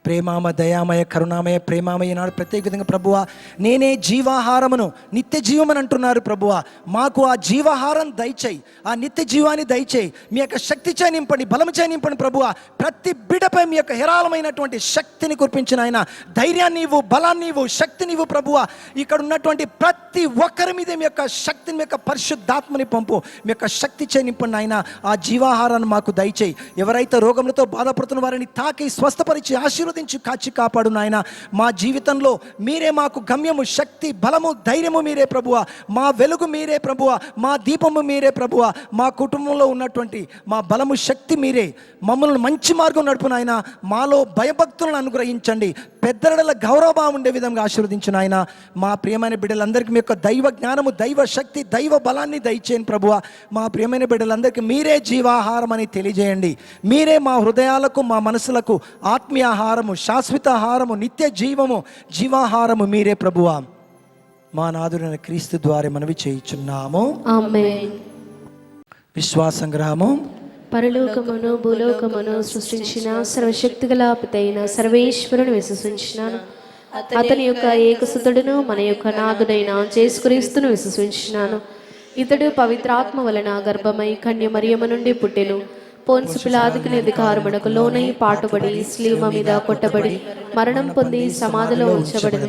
ప్రేమామ దయామయ కరుణామయ ప్రేమామయ నాడు ప్రత్యేక విధంగా ప్రభువా, నేనే జీవాహారమును, నిత్య జీవమని అంటున్నారు ప్రభువా. మాకు ఆ జీవాహారం దయచేయి, ఆ నిత్య జీవాన్ని దయచేయి. మీ యొక్క శక్తి చే నింపండి, బలము చే నింపండి ప్రభువా. ప్రతి బిడ్డపై మీ యొక్క హేరాళమైనటువంటి శక్తిని కురిపించిన ఆయన, ధైర్యాన్ని ఇవ్వు, బలాన్ని ఇవ్వు, శక్తిని ఇవ్వు ప్రభువా. ఇక్కడ ఉన్నటువంటి ప్రతి ఒక్కరి మీద మీ యొక్క శక్తిని, మీ యొక్క పరిశుద్ధాత్మని పంపు, మీ యొక్క శక్తి చే నింపండి ఆయన. ఆ జీవాహారాన్ని మాకు దయచేయి. ఎవరైతే రోగములతో బాధపడుతున్న వారిని తాకి స్వస్థపరిచి ఆశీర్వదించి కాచి కాపాడు నాయన. మా జీవితంలో మీరే మాకు గమ్యము, శక్తి, బలము, ధైర్యము మీరే ప్రభువా. మా వెలుగు మీరే ప్రభువా, మా దీపము మీరే ప్రభువా. మా కుటుంబంలో ఉన్నటువంటి మా బలము, శక్తి మీరే. మమ్మల్ని మంచి మార్గం నడుపు నాయన. మాలో భయభక్తులను అనుగ్రహించండి, పెద్దల గౌరవభావం ఉండే విధంగా ఆశీర్వదించు నాయన. మా ప్రియమైన బిడ్డలందరికీ మీ యొక్క దైవ జ్ఞానము, దైవ శక్తి, దైవ బలాన్ని దయచేయండి ప్రభువా. మా ప్రియమైన బిడ్డలందరికీ మీరే జీవాహారం అని తెలియజేయండి. మీరే మా హృదయాలకు, మా మనసులకు ఆత్మీయ ఆహారము, శాశ్వత ఆహారము, నిత్య జీవము, జీవాహారము మీరే ప్రభువా. మా నాథుడైన క్రీస్తు ద్వారా మనవి చేయుచున్నాము, ఆమేన్. విశ్వాసంగ్రహము. పరలోకమును భూలోకమును సృష్టించిన సర్వశక్తిగల పితైన సర్వేశ్వరుని విశ్వసించినాను. అతని యొక్క ఏకసుతుడును మన యొక్క నాథుడైన యేసుక్రీస్తును విశ్వసించినాను. ఇతడు పవిత్రాత్మ వలన గర్భమై కన్య మరియమ్మ నుండి పుట్టెను. పోన్సు పిలాతుకి అధికారమునకు లోనై పాటుబడి శిలువ మీద కొట్టబడి మరణం పొంది సమాధిలో ఉంచబడెను.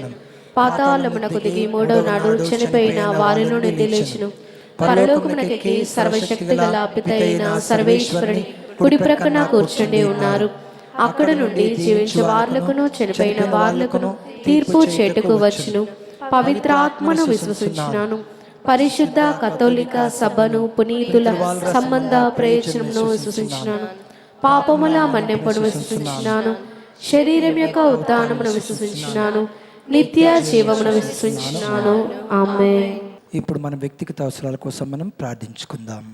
పాతాళమునకు దిగి 3వ నాడు చనిపోయిన వారిలో నుండి లేచెను. పరలోకమునకెక్కి సర్వశక్తి గల పితైన సర్వేశ్వరుని కుడి ప్రక్కన కూర్చుండి ఉన్నారు. అక్కడ నుండి జీవించే వార్లకును చనిపోయిన వార్లకును తీర్పు చేటుకు వచ్చును. పవిత్రాత్మను విశ్వసించున్నాను. పరిశుద్ధ కథోలిక సభను పునీతుల సంబంధ ప్రయోజనంను విశ్వసించున్నాను. పాపముల మన్నింపును విశ్వసించున్నాను. శరీరం యొక్క ఉత్థానమును విశ్వసించున్నాను. నిత్య జీవమును విశ్వసించున్నాను. ఆమేన్. ఇప్పుడు మన వ్యక్తిగత అవసరాల కోసం మనం ప్రార్థించుకుందాం.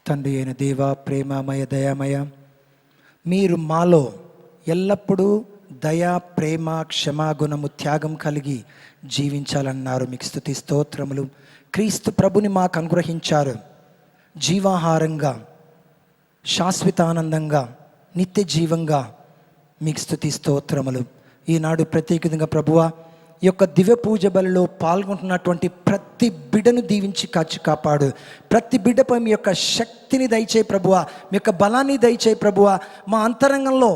తండ్రి అయిన దేవ, ప్రేమమయ, దయామయ, మీరు మాలో ఎల్లప్పుడూ దయ, ప్రేమ, క్షమాగుణము, త్యాగం కలిగి జీవించాలన్నారు. మీకు స్తుతి స్తోత్రములు. క్రీస్తు ప్రభుని మాకు అనుగ్రహించారు. జీవాహారంగా, శాశ్వతానందంగా, నిత్య జీవంగా మీకు స్తుతి స్తోత్రములు. ఈనాడు ప్రత్యేకంగా ప్రభువా, ఈ యొక్క దివ్య పూజ బలిలో పాల్గొంటున్నటువంటి ప్రతి బిడ్డను దీవించి కాచి కాపాడు. ప్రతి బిడ్డపై మీ యొక్క శక్తిని దయచేయి ప్రభువా, మీ యొక్క బలాన్ని దయచేయి ప్రభువా. మా అంతరంగంలో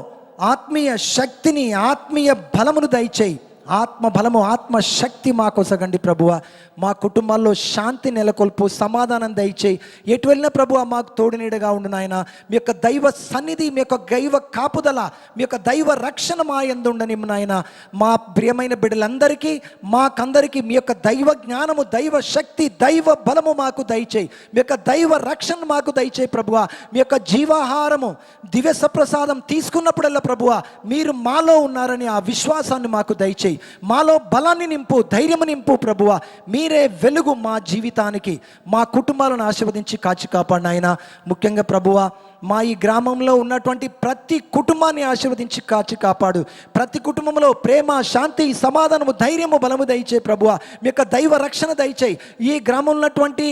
ఆత్మీయ శక్తిని, ఆత్మీయ బలమును దయచేయి. ఆత్మ బలము, ఆత్మ శక్తి మాకొసగండి ప్రభువా. మా కుటుంబాల్లో శాంతి నెలకొల్పు, సమాధానం దయచేయి. ఎటు వెళ్ళిన ప్రభువా మాకు తోడునీడగా ఉండు నాయన. మీ యొక్క దైవ సన్నిధి, మీ యొక్క దైవ కాపుదల, మీ యొక్క దైవ రక్షణ మా యందు ఉండని నాయన. మా ప్రియమైన బిడ్డలందరికీ, మాకందరికీ మీ యొక్క దైవ జ్ఞానము, దైవ శక్తి, దైవ బలము మాకు దయచేయి. మీ యొక్క దైవ రక్షణ మాకు దయచేయి ప్రభువా. మీ యొక్క జీవాహారము, దివ్య సప్రసాదం తీసుకున్నప్పుడల్లా ప్రభువా మీరు మాలో ఉన్నారని ఆ విశ్వాసాన్ని మాకు దయచేయి. మాలో బలాన్ని నింపు, ధైర్యము నింపు ప్రభువా. మీరే వెలుగు మా జీవితానికి, మా కుటుంబాలను ఆశీర్వదించి కాచి కాపాడిన ఆయన. ముఖ్యంగా ప్రభువా మా ఈ గ్రామంలో ఉన్నటువంటి ప్రతి కుటుంబాన్ని ఆశీర్వదించి కాచి కాపాడు. ప్రతి కుటుంబంలో ప్రేమ, శాంతి, సమాధానము, ధైర్యము, బలము దయచేయి ప్రభువా. మీ యొక్క దైవ రక్షణ దయచేయి. ఈ గ్రామంలో ఉన్నటువంటి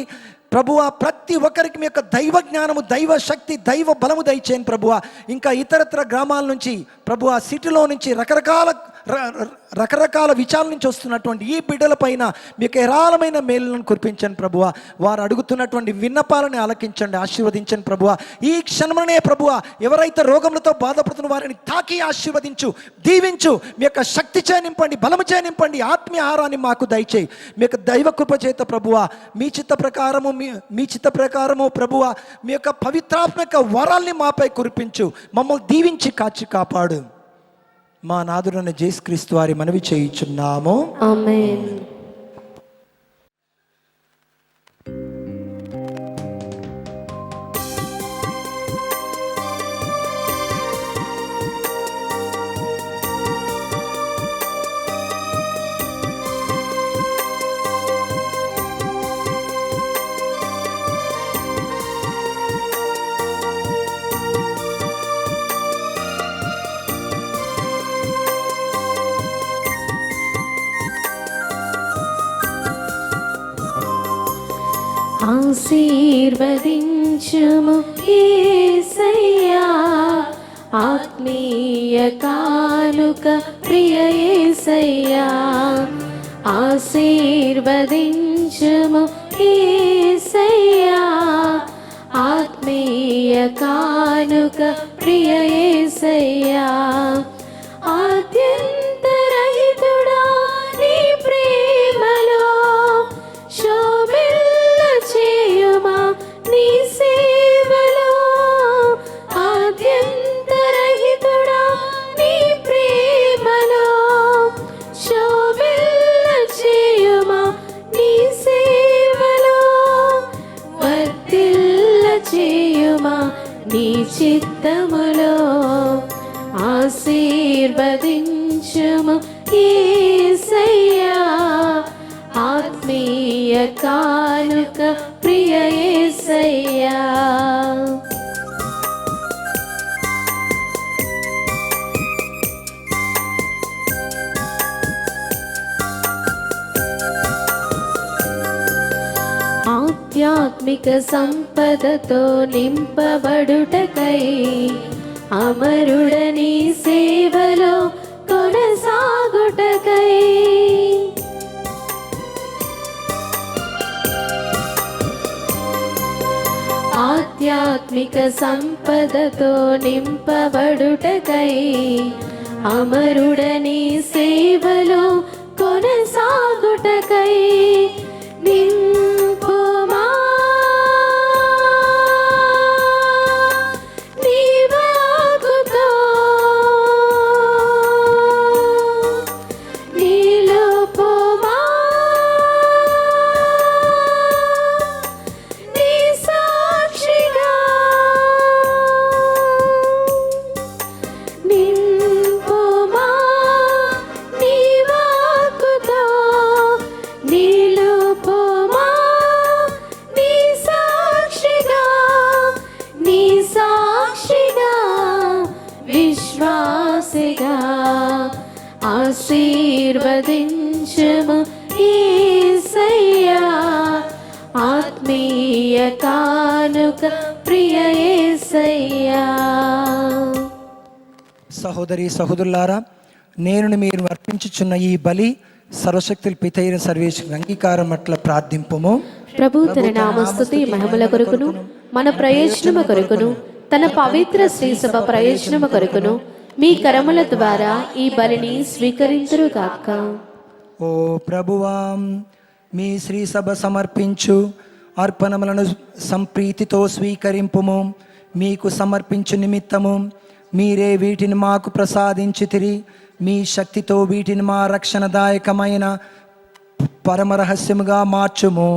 ప్రభువా ప్రతి ఒక్కరికి మీ యొక్క దైవ జ్ఞానము, దైవ శక్తి, దైవ బలము దయచేయండి ప్రభువా. ఇంకా ఇతరత్ర గ్రామాల నుంచి ప్రభువా, సిటీలో నుంచి రకరకాల విచారాల నుంచి వస్తున్నటువంటి ఈ బిడ్డల పైన మీకు ఏరాళమైన మేలులను కురిపించండి ప్రభువా. వారు అడుగుతున్నటువంటి విన్నపాలను ఆలకించండి, ఆశీర్వదించండి ప్రభువా. ఈ క్షణంలోనే ప్రభువా ఎవరైతే రోగములతో బాధపడుతున్న వారిని తాకి ఆశీర్వదించు, దీవించు. మీ యొక్క శక్తి చేనింపండి, బలము చేనింపండి. ఆత్మీయ ఆహారాన్ని మాకు దయచేయి. మీ యొక్క దైవ కృప చేత ప్రభువా మీ చిత్త ప్రకారము ప్రభువా మీ యొక్క పవిత్రాత్మక వరాల్ని మాపై కురిపించు. మమ్మల్ని దీవించి కాచి కాపాడు. మా నాథుడైన యేసుక్రీస్తు వారి మనవి చేయుచున్నాము. ఆమేన్. ఆశీర్వదించుము యేసయ్యా, ఆత్మీయ కానుక ప్రియ యేసయ్యా. ఆశీర్వదించుము యేసయ్యా, ఆత్మీయ కానుక ప్రియ యేసయ్యా. ఆద్యంతరహితుడా నీ ప్రేమలో శోభిల్ల చేయుమా నీ సేవలో. ఆద్యంతరహితుడా నీ ప్రేమలో శోభిల్ల చేయుమా నీ సేవలో. వర్ధిల్ల చేయుమా నీ చిత్తములో. ఆశీర్వదించుము యేసయ్యా, ఆత్మీయ కానుక ప్రియ యేసయ్యా. ఆధ్యాత్మిక సంపదతో నింపబడుటకై అమరుడని సేవలో కొనసాగుటకై. ఆధ్యాత్మిక సంపదతో నింపబడుటకై అమరుడని సేవలో కొనసాగుటకై. నింపుమా నీ వాక్కుతో, నీలో యేసయ్యా. సహోదరి సహోదరులారా, నేను మీరు అర్పించుచున్న ఈ బలి సర్వశక్తుల పితైన సర్వేశ్వరుని అంగీకారం అట్లా ప్రార్థింపుము. ప్రభు తన నామస్తుతి మహిమల కొరకును మన ప్రయోజనము కొరకును తన పవిత్ర శ్రీ సభ ప్రయోజనము కొరకును మీ కరముల ద్వారా ఈ బలిని స్వీకరించురు గాక. ఓ ప్రభువా, మీ శ్రీ సభ సమర్పించు అర్పణములను సంప్రీతితో స్వీకరింపుము. మీకు సమర్పించు నిమిత్తము మీరే వీటిని మాకు ప్రసాదించితిరి. మీ శక్తితో వీటిని మా రక్షణదాయకమైన పరమరహస్యముగా మార్చుము.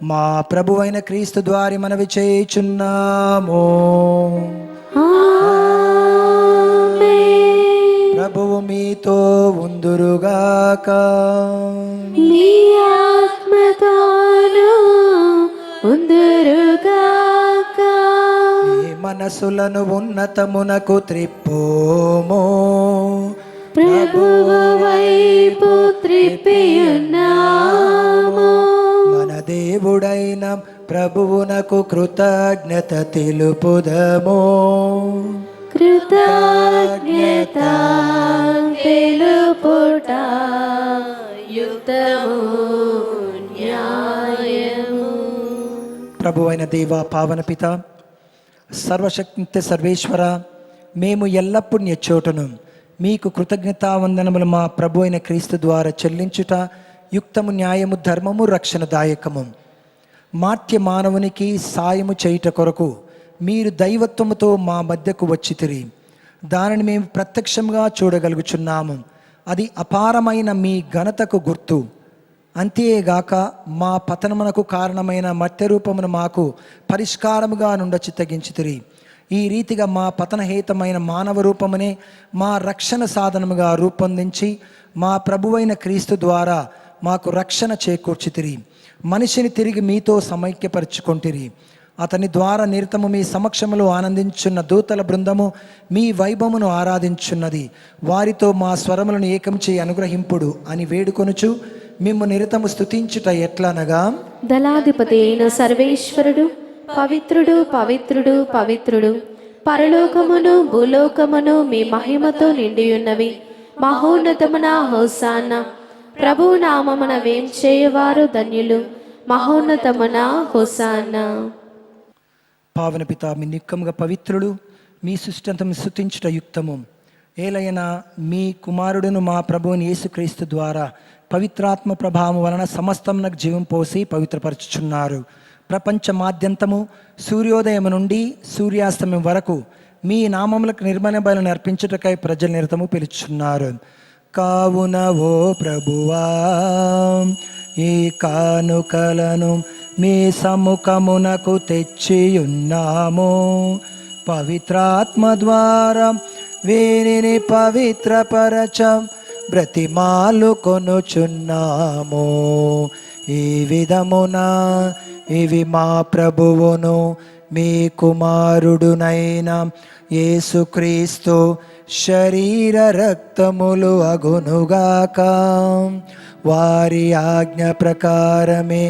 మా ప్రభువైన క్రీస్తు ద్వారా మనవి చేయుచున్నాము. ప్రభువు మీతో ఉందురుగాక. మీ ఆత్మతోను ఉందురుగాక. మీ మనసులను ఉన్నతమునకు త్రిప్పుము. ప్రభువు వైపు త్రిప్పియున్నాము. మన దేవుడైన ప్రభువునకు కృతజ్ఞత తెలుపుదము. కృతజ్ఞత తెలుపుట యుక్తము న్యాయము. ప్రభువైన దేవ, పావన పిత, సర్వశక్తి సర్వేశ్వర, మేము ఎల్లప్పుడూ ఎచ్చోటను మీకు కృతజ్ఞతావందనములు మా ప్రభు అయిన క్రీస్తు ద్వారా చెల్లించుట యుక్తము, న్యాయము, ధర్మము, రక్షణదాయకము. మాట్య మానవునికి సాయము చేయుట కొరకు మీరు దైవత్వముతో మా మధ్యకు వచ్చితిరి. దానిని మేము ప్రత్యక్షంగా చూడగలుగుచున్నాము. అది అపారమైన మీ ఘనతకు గుర్తు. అంతేగాక మా పతనమునకు కారణమైన మత్య రూపమును మాకు పరిష్కారముగా నుండ చిత్తగించితిరి. ఈ రీతిగా మా పతనహేతమైన మానవ రూపమునే మా రక్షణ సాధనముగా రూపొందించి మా ప్రభువైన క్రీస్తు ద్వారా మాకు రక్షణ చేకూర్చితిరి. మనిషిని తిరిగి మీతో సమైక్యపరుచుకొంటిరి. అతని ద్వారా నిరతము మీ సమక్షములో ఆనందించున్న దూతల బృందము మీ వైభవమును ఆరాధించున్నది. వారితో మా స్వరములను ఏకం చేయి అనుగ్రహింపుడు అని వేడుకొనుచు మిమ్ము నిరతము స్తుతించుట ఎట్లనగా, దళాధిపతి అయిన సర్వేశ్వరుడు పవిత్రుడు పవిత్రుడు పవిత్రుడు, పరలోకమును భూలోకమును మీ మహిమతో నిండియున్నవి. మహోన్నతమున హోసానా. ప్రభు నామమున వేం చేయవారు ధన్యులు. మహోన్నతమున హోసానా. పావన పిత, మీ నిక్కముగా పవిత్రుడు, మీ సృష్టంతము స్తుతించుట యుక్తము. ఏలైనా మీ కుమారుడును మా ప్రభువుని యేసుక్రీస్తు ద్వారా పవిత్రాత్మ ప్రభావం వలన సమస్తమునకు జీవం పోసి పవిత్రపరచుచున్నారు. ప్రపంచమాద్యంతము సూర్యోదయం నుండి సూర్యాస్తమయం వరకు మీ నామములకు నిర్మల బలులను అర్పించుటకై ప్రజల నిరతము పిలుచున్నారు. కావున ఓ ప్రభువా, ఈ కానుకలను మీ సముఖమునకు తెచ్చియున్నాము. పవిత్రాత్మ ద్వారా వీరిని పవిత్రపరచ బ్రతిమాలు కొనుచున్నాము. ఈ విధమున ఇవి మా ప్రభువును మీ కుమారుడునైన యేసుక్రీస్తు శరీర రక్తములు అగునుగాక. వారి ఆజ్ఞ ప్రకారమే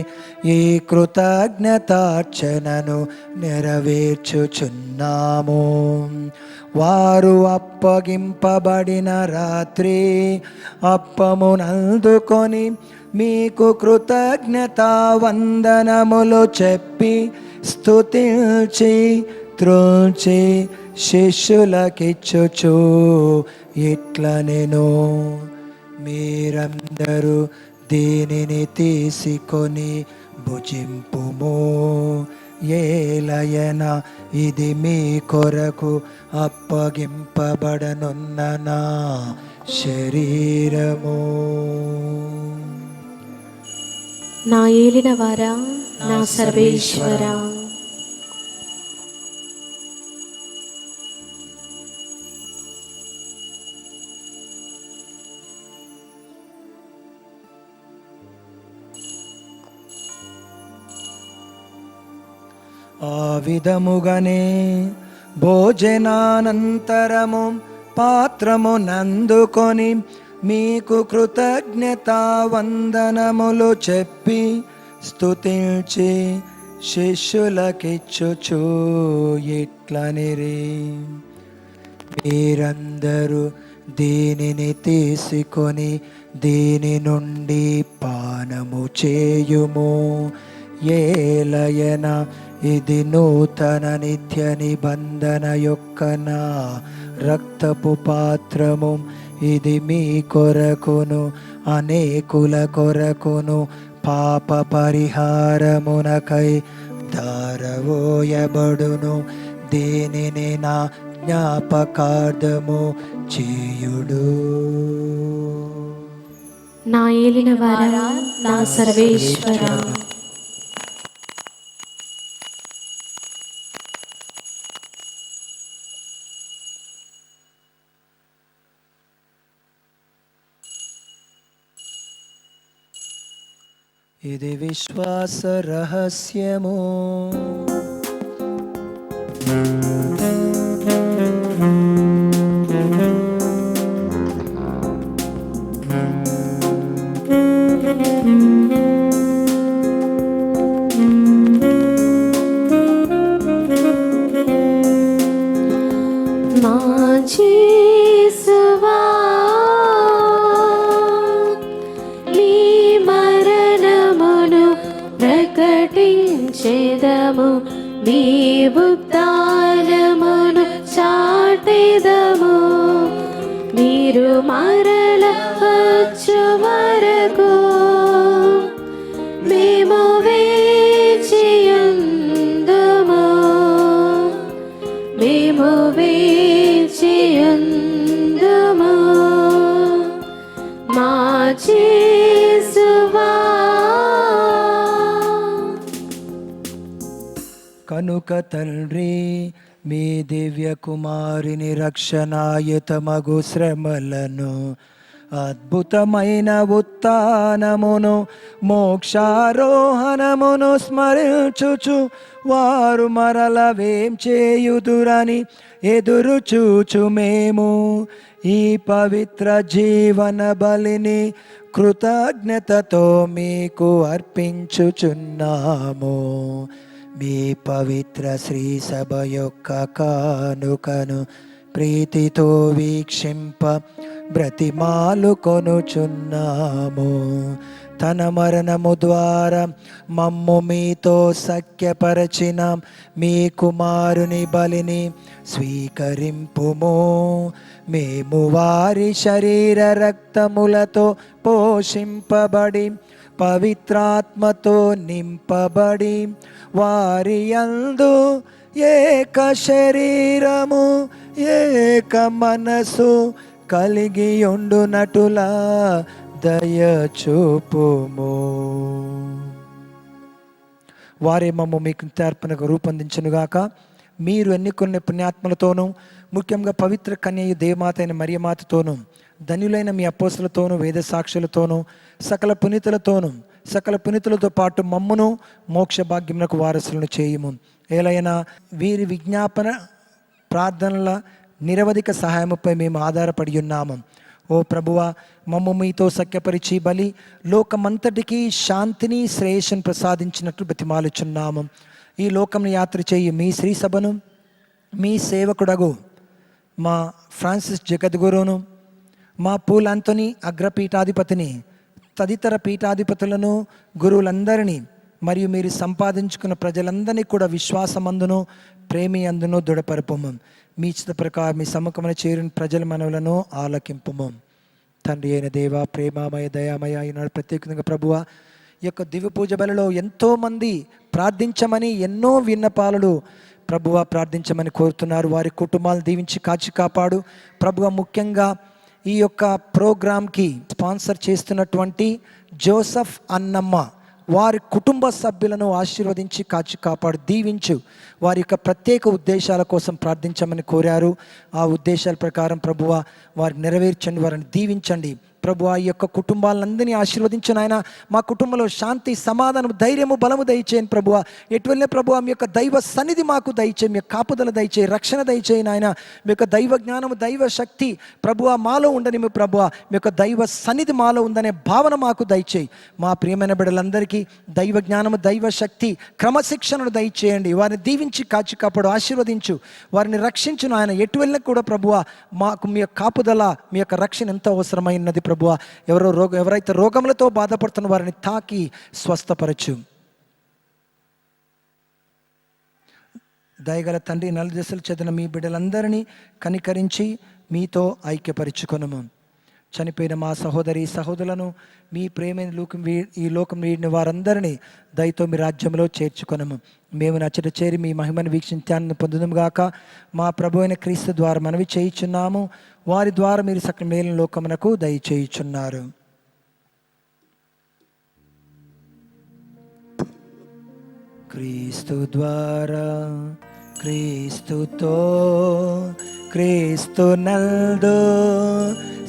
ఈ కృతజ్ఞతార్చనను నెరవేర్చుచున్నాము. వారు అప్పగింపబడిన రాత్రి అప్పమునందుకొని మీకు కృతజ్ఞతా వందనములు చెప్పి స్తుతించి త్రోచి శిష్యులకిచ్చుచు ఇట్లనెను, మీరందరూ దీనిని తీసుకొని భుజింపుము. ఏలయన ఇది మీ కొరకు అప్పగింపబడనున్న నా శరీరము. నా ఏలిన వారా, నా సర్వేశ్వరా, ఆ విధముగానే భోజనానంతరము పాత్రము నందుకొని మీకు కృతజ్ఞతా వందనములు చెప్పి స్తుతించి శిష్యులకిచ్చుచు ఇట్లనిరి, మీరందరూ దీనిని తీసుకొని దీని నుండి పానము చేయుము. ఏలయన ఇది నూతన నిత్య నిబంధన యొక్క నా రక్తపు పాత్రము. ఇది మీ కొరకును అనేకుల కొరకును పాప పరిహారమునకై ధారవోయబడును. దీనిని నా జ్ఞాపకార్థము చేయుడు. నా ఏలిన వారా, నా సర్వేశ్వర. ఇది విశ్వాస రహస్యము. మా యేసువా, నీ మరణమును ప్రకటించెదము, మీ ఉత్థానమును చాటెదము. మీరు మరల వచ్చు వరకు మేము వేచియుందుము, మేము వేచియుందుము. మా యేసువా. కనుక తండ్రి, మీ దివ్య కుమారుని రక్షణాయుతమగు శ్రమలను, అద్భుతమైన ఉత్థానమును, మోక్షారోహణమును స్మరించుచు వారు మరల వేం చేయుదురని ఎదురు చూచు మేము ఈ పవిత్ర జీవన బలిని కృతజ్ఞతతో మీకు అర్పించుచున్నాము. మీ పవిత్ర శ్రీ సభ యొక్క కానుకను ప్రీతితో వీక్షింప బ్రతిమాలు కొనుచున్నాము. తన మరణము ద్వారా మమ్ము మీతో సఖ్యపరచిన మీ కుమారుని బలిని స్వీకరింపుము. మేము వారి శరీర రక్తములతో పోషింపబడి పవిత్రాత్మతో నింపబడి వారి యందు ఏక శరీరము ఏక మనసు కలిగి ఉండునటులా దయచూపుము. వారే మమ్మ మీకు నిత్యార్పణకు రూపొందించునుగాక. మీరు ఎన్నుకున్న పుణ్యాత్మలతోనూ, ముఖ్యంగా పవిత్ర కన్యయు దేవమాత అయిన మరియమాతతోనూ, ధన్యులైన మీ అపోస్తులతోనూ, వేద సాక్షులతోనూ, సకల పునీతులతోనూ, సకల పునీతులతో పాటు మమ్మును మోక్ష భాగ్యమునకు వారసులను చేయుము. ఏలైనా వీరి విజ్ఞాపన ప్రార్థనల నిరవధిక సహాయముపై మేము ఆధారపడి ఉన్నాము. ఓ ప్రభువా, మమ్ము మీతో సఖ్యపరిచి బలి లోకమంతటికి శాంతిని శ్రేయస్సును ప్రసాదించినట్లు బ్రతిమాలుచున్నాము. ఈ లోకంను యాత్ర చేయి మీ శ్రీ సభను, మీ సేవకుడగు మా ఫ్రాన్సిస్ జగద్గురును, మా పూల్ ఆంథోనీ అగ్రపీఠాధిపతిని, తదితర పీఠాధిపతులను, గురువులందరినీ మరియు మీరు సంపాదించుకున్న ప్రజలందరినీ కూడా విశ్వాసమందును ప్రేమి అందును దృఢపరపము. మీ ఇష్ట ప్రకారం మీ సముఖమున చేరిన ప్రజల మనవులను ఆలకింపము. తండ్రి అయిన దేవ, ప్రేమామయ దయామయ ఈనాడు ప్రత్యేకంగా ప్రభువ, ఈ యొక్క దివ్య పూజ బలిలో ఎంతోమంది ప్రార్థించమని ఎన్నో విన్నపాలు ప్రభువ ప్రార్థించమని కోరుతున్నారు. వారి కుటుంబాలను దీవించి కాచి కాపాడు ప్రభువ. ముఖ్యంగా ఈ యొక్క ప్రోగ్రాంకి స్పాన్సర్ చేస్తున్నటువంటి జోసఫ్ అన్నమ్మ వారి కుటుంబ సభ్యులను ఆశీర్వదించి కాచి కాపాడు దీవించు. వారి యొక్క ప్రత్యేక ఉద్దేశాల కోసం ప్రార్థించమని కోరారు. ఆ ఉద్దేశాల ప్రకారం ప్రభువ వారిని నెరవేర్చండి, వారిని దీవించండి. ప్రభు ఈ యొక్క కుటుంబాలందరినీ ఆశీర్వదించు నాయన. మా కుటుంబంలో శాంతి, సమాధానం, ధైర్యము, బలము దయచేయండి ప్రభువా. ఎటు వెళ్ళిన ప్రభువా మీ యొక్క దైవ సన్నిధి మాకు దయచేయి, మీ యొక్క కాపుదల దయచేయి, రక్షణ దయచేయి నాయన. మీ యొక్క దైవ జ్ఞానము, దైవ శక్తి ప్రభువా మాలో ఉండని మీ ప్రభువా, మీ యొక్క దైవ సన్నిధి మాలో ఉందనే భావన మాకు దయచేయి. మా ప్రియమైన బిడ్డలందరికీ దైవ జ్ఞానము, దైవ శక్తి, క్రమశిక్షణను దయచేయండి. వారిని దీవించి కాచి కాపాడు, ఆశీర్వదించు, వారిని రక్షించు నాయన. ఎటు వెళ్ళినా కూడా ప్రభువా మాకు మీ యొక్క కాపుదల, మీ యొక్క రక్షణ ఎంతో అవసరమైనది ప్రభువా. ఎవరైతే రోగములతో బాధపడుతున్న వారిని తాకి స్వస్థపరచు. దయగల తండ్రి, నలుదిశలు చెందిన మీ బిడ్డలందరినీ కనికరించి మీతో ఐక్యపరుచుకొనుము. చనిపోయిన మా సహోదరి సహోదరులను, మీ ప్రేమైన ఈ లోకం వీడిన వారందరినీ దయతో మీ రాజ్యంలో చేర్చుకొనము. మేము నచ్చట చేరి మీ మహిమను వీక్షించాన్ని పొందుదుము గాక. మా ప్రభు అయిన క్రీస్తు ద్వారా మనవి చేయుచున్నాము. వారి ద్వారా మీరు సకల మేలు లోకమునకు దయచేయుచున్నారు. క్రీస్తు ద్వారా, క్రీస్తుతో, క్రీస్తు నందు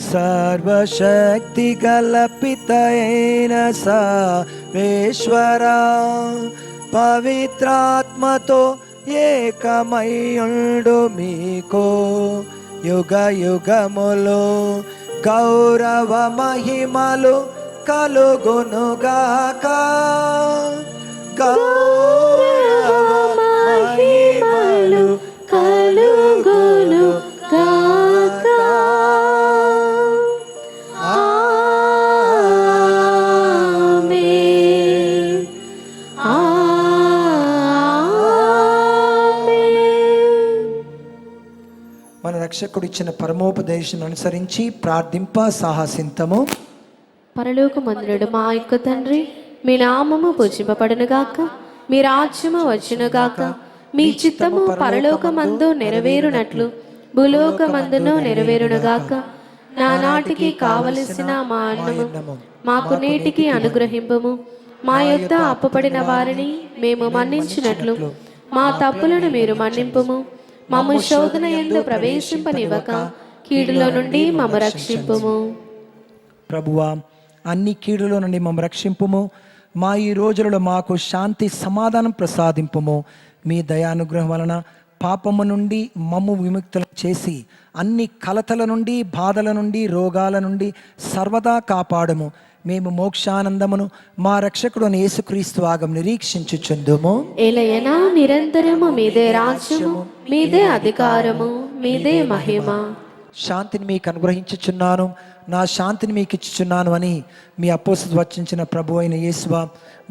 సర్వశక్తి గల పితయైన సర్వేశ్వరా, పవిత్రాత్మతో ఏకమయుండు మీకు యుగ యుగములు గౌరవ మహిమలు కలుగునుగాక. గౌరవ మహిమలు కలుగునుగాక. ఆమేన్. మన రక్షకుడు ఇచ్చిన పరమోపదేశం అనుసరించి ప్రార్థింప సాహసింతము. పరలోకమందుడు మా యొక్క తండ్రి, మీ నామము పూజింపబడునుగాక, మీ రాజ్యము వచ్చునుగాక, మీ చిత్తము పరలోకమందు నెరవేరునట్లు భూలోకమందును నెరవేరునుగాక. నానాటికి కావలసిన మా అన్నము మాకు నేటికి అనుగ్రహింపుము. మా యొద్ద అప్పుపడిన వారిని మేము మన్నించినట్లు మా తప్పులను మీరు మన్నింపుము. మమ్ము శోధన యందు ప్రవేశింపనివ్వక కీడులో నుండి మమ్ము రక్షింపుము. ప్రభువా, అన్ని కీడులో నుండి మమ్ము రక్షింపుము. మా ఈ రోజులలో మాకు శాంతి, సమాధానం ప్రసాదింపుము. మీ దయానుగ్రహం వలన పాపము నుండి మమ్ము విముక్తులు చేసి అన్ని కలతల నుండి, బాధల నుండి, రోగాల నుండి సర్వదా కాపాడము. మేము మోక్షానందమును మా రక్షకుడు యేసుక్రీస్తు ఆగం నిరీక్షించుచుందుము. ఎలయనా నిరంతరము మీదే రాజ్యము, మీదే అధికారము, మీదే మహిమ. శాంతిని మీకు అనుగ్రహించుచున్నాను, నా శాంతిని మీకు ఇచ్చుచున్నాను అని మీ అపోస్తలులు వచించిన ప్రభు అయిన యేసువా,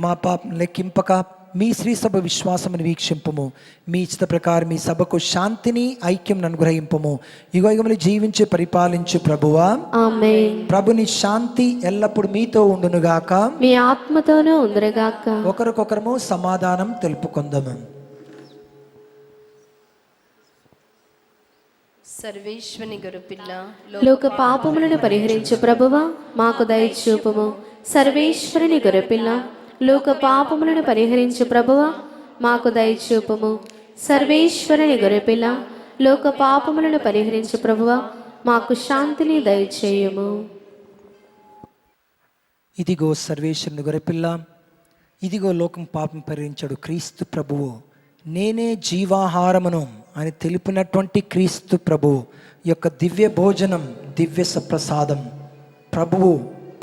మా పాపం లెక్కింపక మీ శ్రీ సభ విశ్వాసమును వీక్షింపుము. మీ ఇష్ట ప్రకారం మీ సభకు శాంతిని, ఐక్యం అనుగ్రహింపుము. యుగయుగములు జీవించి పరిపాలించు ప్రభువా. ఆమేన్. ప్రభుని శాంతి ఎల్లప్పుడు మీతో ఉండునుగాక, మీ ఆత్మతోనూ ఉందరుగాక. ఒకరికొకరము సమాధానం తెలుపుకుందాము. సర్వేశ్వని గొర్రెపిల్ల, లోక పాపములను పరిహరించు ప్రభువా, మాకు దయచూపుము. సర్వేశ్వరుని గొర్రెపిల్ల, లోక పాపములను పరిహరించు ప్రభువా, మాకు దయచూపుము. సర్వేశ్వరుని గొర్రెపిల్ల, లోక పాపములను పరిహరించు ప్రభువా, మాకు శాంతిని దయచేయుము. ఇదిగో సర్వేశ్వరుని గొర్రెపిల్ల, ఇదిగో లోకం పాపం పరిహరించాడు క్రీస్తు ప్రభువు. నేనే జీవాహారమును అని తెలిపినటువంటి క్రీస్తు ప్రభువు యొక్క దివ్య భోజనం, దివ్య సప్రసాదం.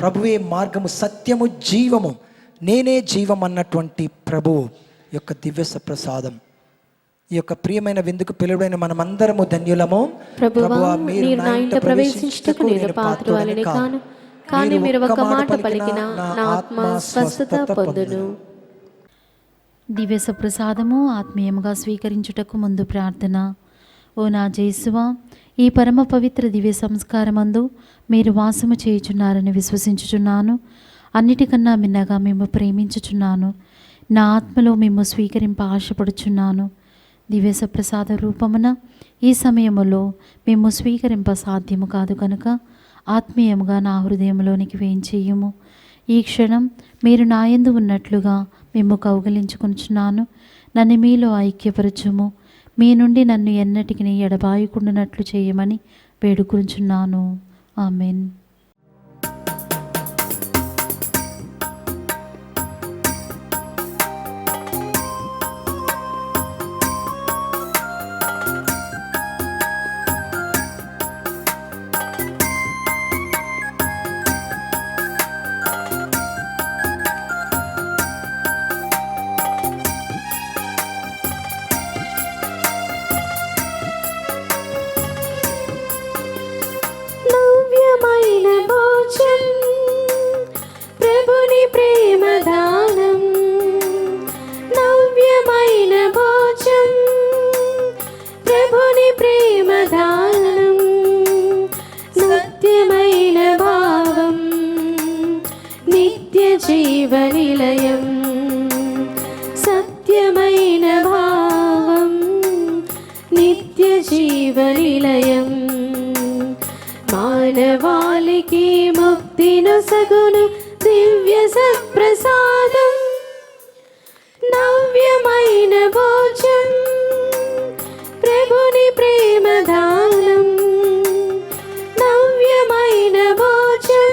ప్రభువే మార్గము, సత్యము, జీవము, నేనే జీవం అన్నటువంటి ప్రభువు యొక్క దివ్య సప్రసాదం. ఈ యొక్క ప్రియమైన విందుకు పిలువైన మనమందరము ధన్యులము. ప్రభువా, మీరు నా ఇంట ప్రవేశించుటకు నేను పాత్రుడని కాను, కానీ మీరు ఒక మాట పలికిన నా ఆత్మ స్వస్థత పొందును. దివ్య సప్రసాదము ఆత్మీయముగా స్వీకరించుటకు ముందు ప్రార్థన. ఓ నా జేసువా, ఈ పరమ పవిత్ర దివ్య సంస్కారమందు మీరు వాసము చేయుచున్నారని విశ్వసించుచున్నాను. అన్నిటికన్నా మిన్నగా మేము ప్రేమించుచున్నాను. నా ఆత్మలో మేము స్వీకరింప ఆశపడుచున్నాను. దివ్య సప్రసాద రూపమున ఈ సమయములో మేము స్వీకరింప సాధ్యము కాదు కనుక ఆత్మీయముగా నా హృదయంలోనికి వేయించేయుము. ఈ క్షణం మీరు నా యందు ఉన్నట్లుగా మేము కౌగిలించుకొనుచున్నాను. నన్ను మీలో ఐక్యపరచుము. మీ నుండి నన్ను ఎన్నటికి ఎడబాయకుండానట్లు చేయమని వేడుకొనుచున్నాను. ఆమెన్. నిలయం సత్యమైన భావం నిత్య జీవ నిలయం మానవాళికి ముక్తిను సగును దివ్య సత్ప్రసాదం నవ్యమైన భోజం ప్రభుని ప్రేమ దానం నవ్యమైన భోజం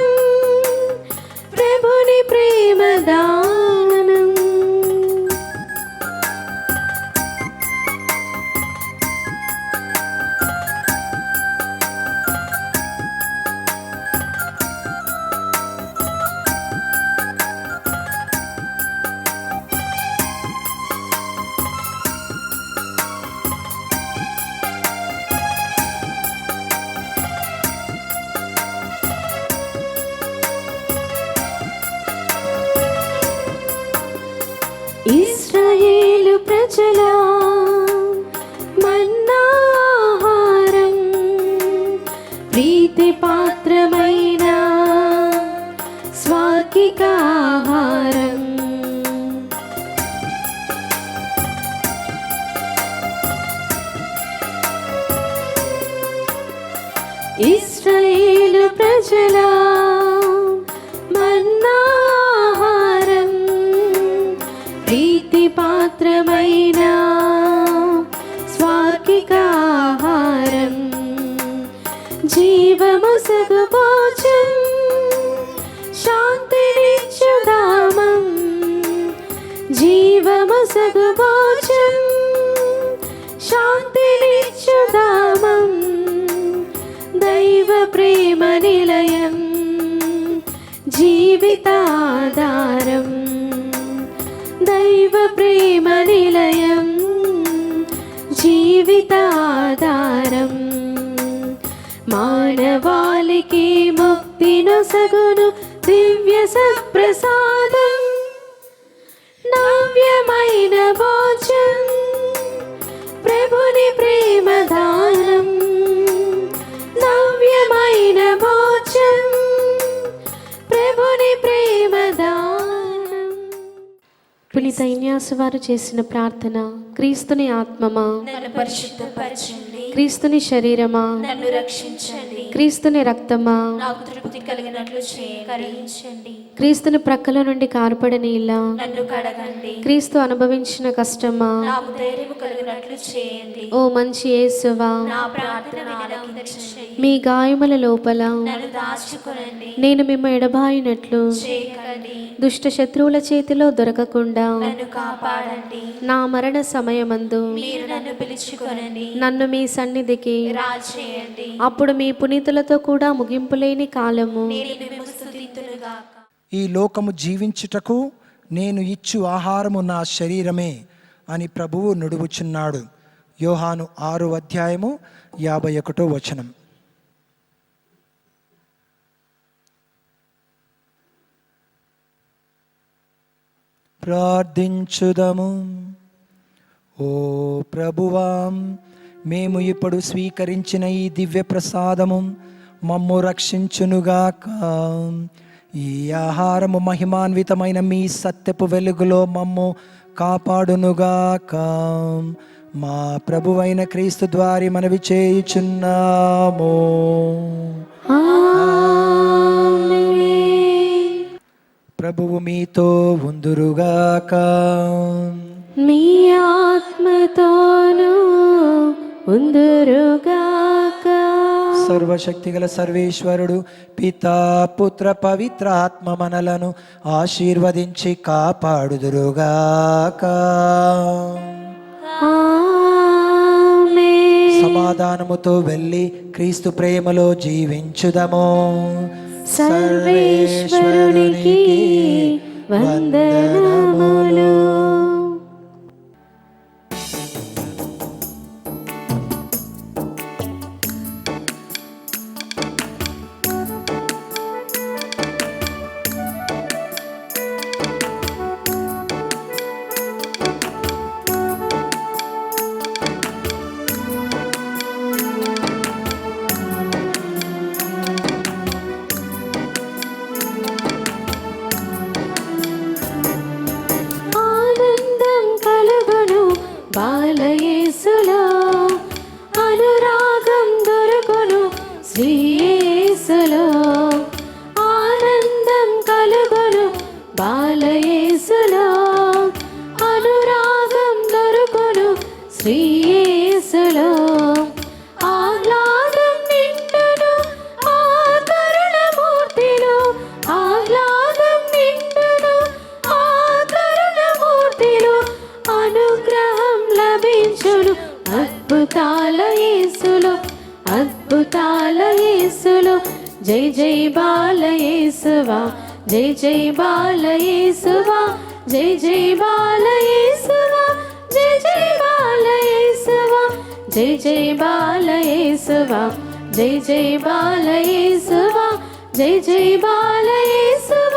ప్రభుని ప్రేమ దానం ఇశ్రాయేలు ప్రజల మన్నా ఆహారం ప్రీతి పాత్రమైన స్వార్గిక ఆహారం ఇశ్రాయేలు ప్రజల మన్నా ఆహారం ప్రీతి పాత్రమైన స్వార్గిక ఆహారం జీవముసగు భోజం శాంతినిచ్చుదామం జీవముసగు భోజం శాంతినిచ్చుదామం దైవ ప్రేమ నిలయం జీవితాధారం దైవ ప్రేమ నిలయం జీవితాధారం మానవాళికి ముక్తిను సగును దివ్య సత్ప్రసాదం నవ్యమైన భోజం ప్రభుని ప్రేమ దానం నవ్యమైన భోజం ప్రభుని ప్రేమ దానం. పునీత ఇన్యాసు వారు చేసిన ప్రార్థన. క్రీస్తుని ఆత్మమా నన్ను పరిశుద్ధపరచండి, క్రీస్తుని శరీరమా నన్ను రక్షించండి, క్రీస్తుని రక్తమా నాకు తృప్తి కలిగినట్లు కరిగించండి, క్రీస్తుని ప్రక్కల నుండి కార్పడ నీళ్ళ నన్ను కడగండి, క్రీస్తు అనుభవించిన కష్టమా నాకు ధైర్యం కలిగినట్లు చేయండి. ఓ మంచి యేసువా నా ప్రార్థన ఆలకించండి, మీ గాయముల లోపల నన్ను దాచుకొనండి, నేను మిమ్మ ఎడబాయినట్లు చేయకండి, దుష్ట శత్రువుల చేతిలో దొరకకుండా నన్ను కాపాడండి. నా మరణ సమయమందు మీరు నన్ను పిలుచుకొనండి, నన్ను మీ సన్నిధికి రాచేయండి. అప్పుడు మీ పునీతులతో కూడా ముగింపులేని కాలము నేను మిమ్ము స్తుతింతునుగాక. ఈ లోకము జీవించుటకు నేను ఇచ్చు ఆహారము నా శరీరమే అని ప్రభువు నుడువుచున్నాడు. యోహాను 6:51. ప్రార్థించుదము. ఓ ప్రభువాం, మేము ఇప్పుడు స్వీకరించిన ఈ దివ్య ప్రసాదము మమ్ము రక్షించునుగాక. ఈ ఆహారము మహిమాన్వితమైన మీ సత్యపు వెలుగులో మమ్ము కాపాడునుగాక. మా ప్రభువైన క్రీస్తు ద్వారి మనవి చేయుచున్నాము. ప్రభువు మీతో ఉందురుగాక. మీ ఆత్మతోను ఉందురుగాక. సర్వశక్తిగల సర్వేశ్వరుడు పితా పుత్ర పవిత్ర ఆత్మ మనలను ఆశీర్వదించి కాపాడుదురుగాక. ఆమేన్. సమాధానముతో వెళ్ళి క్రీస్తు ప్రేమలో జీవించుదము. సర్వేశ్వరునికి వందనములు. బాలయేసులో అనురాగం దొరుకును శ్రీయేసులో ఆహ్లాదం నిండును ఆ కరుణమూర్తిలో ఆహ్లాదం నిండును ఆ కరుణమూర్తిలో అనుగ్రహం లభించును అద్భుతాల యేసులో అద్భుతాల యేసులో జై జై బాలయేసువా జై జై బాలయేసువా జై జై బాలయేసువా జై జై బాలయేసువా జై జై బాలయేసువా జై జై బాలయేసువా జై జై బాలయేసువా